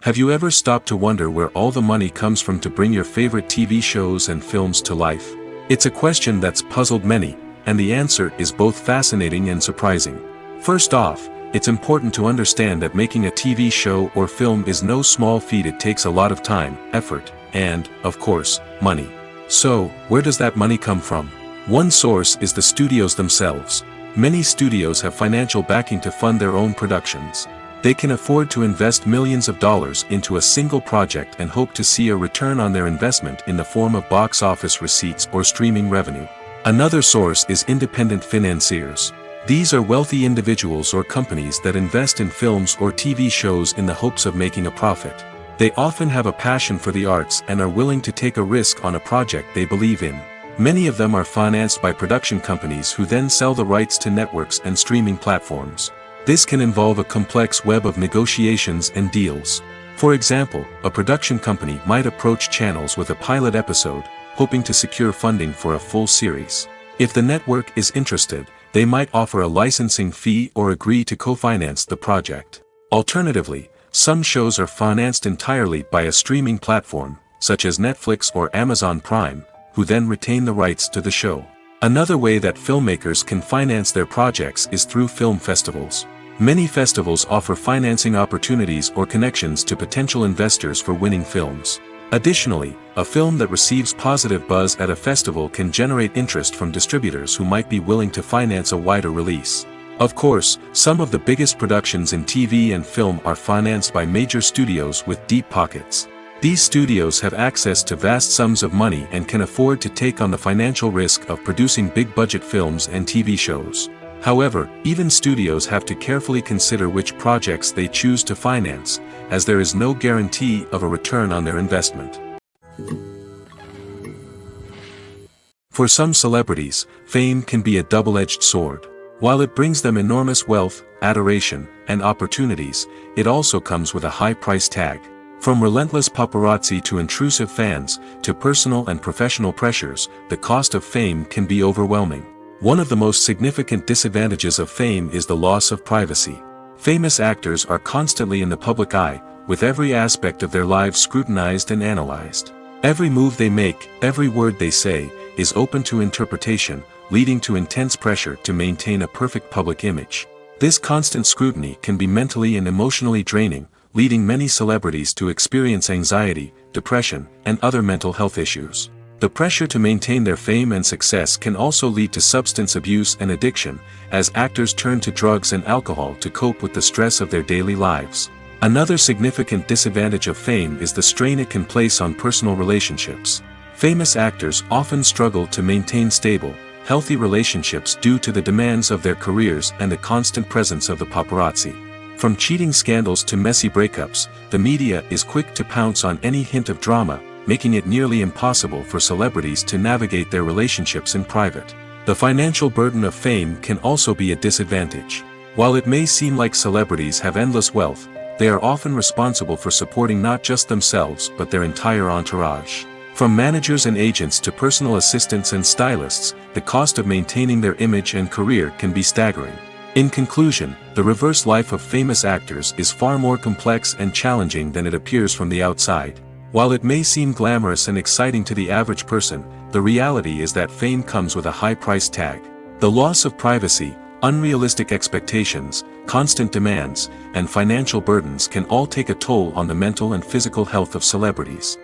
Have you ever stopped to wonder where all the money comes from to bring your favorite TV shows and films to life? It's a question that's puzzled many, and the answer is both fascinating and surprising. First off, it's important to understand that making a TV show or film is no small feat. It takes a lot of time, effort, and, of course, money. So, where does that money come from? One source is the studios themselves. Many studios have financial backing to fund their own productions. They can afford to invest millions of dollars into a single project and hope to see a return on their investment in the form of box office receipts or streaming revenue. Another source is independent financiers. These are wealthy individuals or companies that invest in films or TV shows in the hopes of making a profit. They often have a passion for the arts and are willing to take a risk on a project they believe in. Many of them are financed by production companies who then sell the rights to networks and streaming platforms. This can involve a complex web of negotiations and deals. For example, a production company might approach channels with a pilot episode, hoping to secure funding for a full series. If the network is interested, they might offer a licensing fee or agree to co-finance the project. Alternatively, some shows are financed entirely by a streaming platform, such as Netflix or Amazon Prime, who then retain the rights to the show. Another way that filmmakers can finance their projects is through film festivals. Many festivals offer financing opportunities or connections to potential investors for winning films. Additionally, a film that receives positive buzz at a festival can generate interest from distributors who might be willing to finance a wider release. Of course, some of the biggest productions in TV and film are financed by major studios with deep pockets. These studios have access to vast sums of money and can afford to take on the financial risk of producing big-budget films and TV shows. However, even studios have to carefully consider which projects they choose to finance, as there is no guarantee of a return on their investment. For some celebrities, fame can be a double-edged sword. While it brings them enormous wealth, adoration, and opportunities, it also comes with a high price tag. From relentless paparazzi to intrusive fans, to personal and professional pressures, the cost of fame can be overwhelming. One of the most significant disadvantages of fame is the loss of privacy. Famous actors are constantly in the public eye, with every aspect of their lives scrutinized and analyzed. Every move they make, every word they say, is open to interpretation, leading to intense pressure to maintain a perfect public image. This constant scrutiny can be mentally and emotionally draining, leading many celebrities to experience anxiety, depression, and other mental health issues. The pressure to maintain their fame and success can also lead to substance abuse and addiction, as actors turn to drugs and alcohol to cope with the stress of their daily lives. Another significant disadvantage of fame is the strain it can place on personal relationships. Famous actors often struggle to maintain stable, healthy relationships due to the demands of their careers and the constant presence of the paparazzi. From cheating scandals to messy breakups, the media is quick to pounce on any hint of drama, making it nearly impossible for celebrities to navigate their relationships in private. The financial burden of fame can also be a disadvantage. While it may seem like celebrities have endless wealth, they are often responsible for supporting not just themselves but their entire entourage. From managers and agents to personal assistants and stylists, the cost of maintaining their image and career can be staggering. In conclusion, the reverse life of famous actors is far more complex and challenging than it appears from the outside. While it may seem glamorous and exciting to the average person, the reality is that fame comes with a high price tag. The loss of privacy, unrealistic expectations, constant demands, and financial burdens can all take a toll on the mental and physical health of celebrities.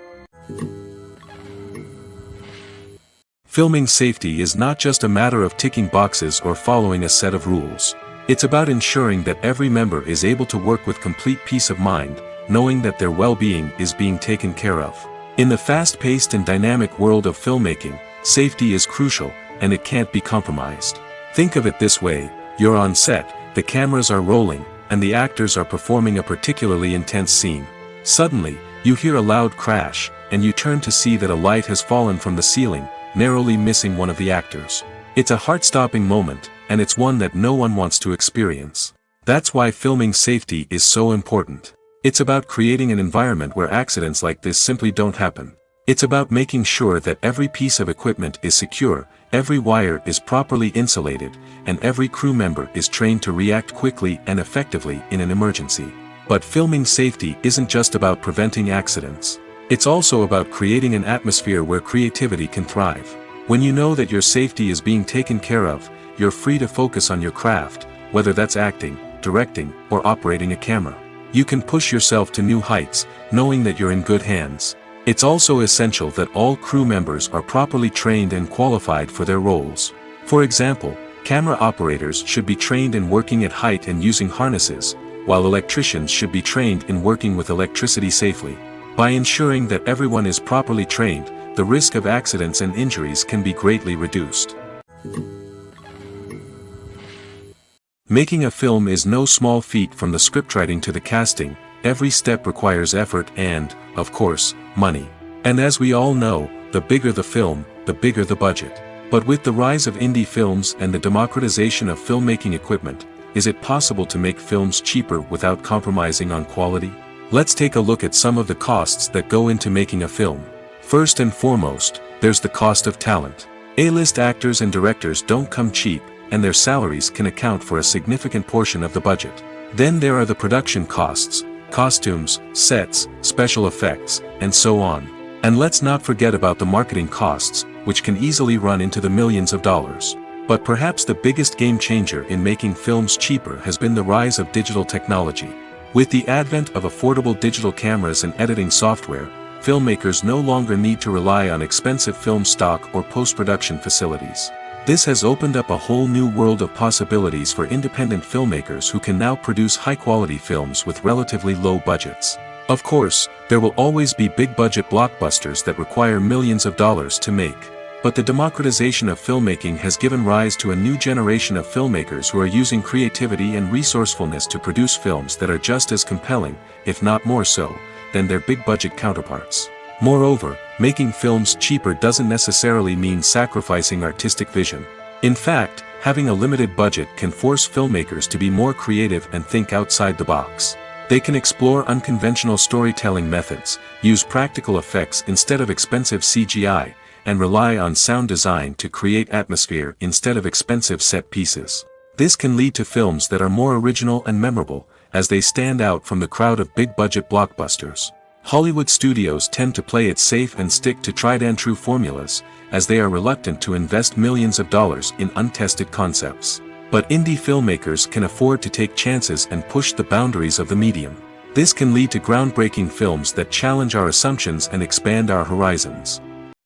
Filming safety is not just a matter of ticking boxes or following a set of rules. It's about ensuring that every member is able to work with complete peace of mind, knowing that their well-being is being taken care of. In the fast-paced and dynamic world of filmmaking, safety is crucial, and it can't be compromised. Think of it this way: you're on set, the cameras are rolling, and the actors are performing a particularly intense scene. Suddenly, you hear a loud crash, and you turn to see that a light has fallen from the ceiling, narrowly missing one of the actors. It's a heart-stopping moment, and it's one that no one wants to experience. That's why filming safety is so important. It's about creating an environment where accidents like this simply don't happen. It's about making sure that every piece of equipment is secure, every wire is properly insulated, and every crew member is trained to react quickly and effectively in an emergency. But filming safety isn't just about preventing accidents. It's also about creating an atmosphere where creativity can thrive. When you know that your safety is being taken care of, you're free to focus on your craft, whether that's acting, directing, or operating a camera. You can push yourself to new heights, knowing that you're in good hands. It's also essential that all crew members are properly trained and qualified for their roles. For example, camera operators should be trained in working at height and using harnesses, while electricians should be trained in working with electricity safely. By ensuring that everyone is properly trained, the risk of accidents and injuries can be greatly reduced. Making a film is no small feat. From the scriptwriting to the casting, every step requires effort and, of course, money. And as we all know, the bigger the film, the bigger the budget. But with the rise of indie films and the democratization of filmmaking equipment, is it possible to make films cheaper without compromising on quality? Let's take a look at some of the costs that go into making a film. First and foremost, there's the cost of talent. A-list actors and directors don't come cheap, and their salaries can account for a significant portion of the budget. Then there are the production costs, costumes, sets, special effects, and so on. And let's not forget about the marketing costs, which can easily run into the millions of dollars. But perhaps the biggest game changer in making films cheaper has been the rise of digital technology. With the advent of affordable digital cameras and editing software, filmmakers no longer need to rely on expensive film stock or post-production facilities. This has opened up a whole new world of possibilities for independent filmmakers who can now produce high-quality films with relatively low budgets. Of course, there will always be big-budget blockbusters that require millions of dollars to make. But the democratization of filmmaking has given rise to a new generation of filmmakers who are using creativity and resourcefulness to produce films that are just as compelling, if not more so, than their big-budget counterparts. Moreover, making films cheaper doesn't necessarily mean sacrificing artistic vision. In fact, having a limited budget can force filmmakers to be more creative and think outside the box. They can explore unconventional storytelling methods, use practical effects instead of expensive CGI, and rely on sound design to create atmosphere instead of expensive set pieces. This can lead to films that are more original and memorable, as they stand out from the crowd of big-budget blockbusters. Hollywood studios tend to play it safe and stick to tried-and-true formulas, as they are reluctant to invest millions of dollars in untested concepts. But indie filmmakers can afford to take chances and push the boundaries of the medium. This can lead to groundbreaking films that challenge our assumptions and expand our horizons.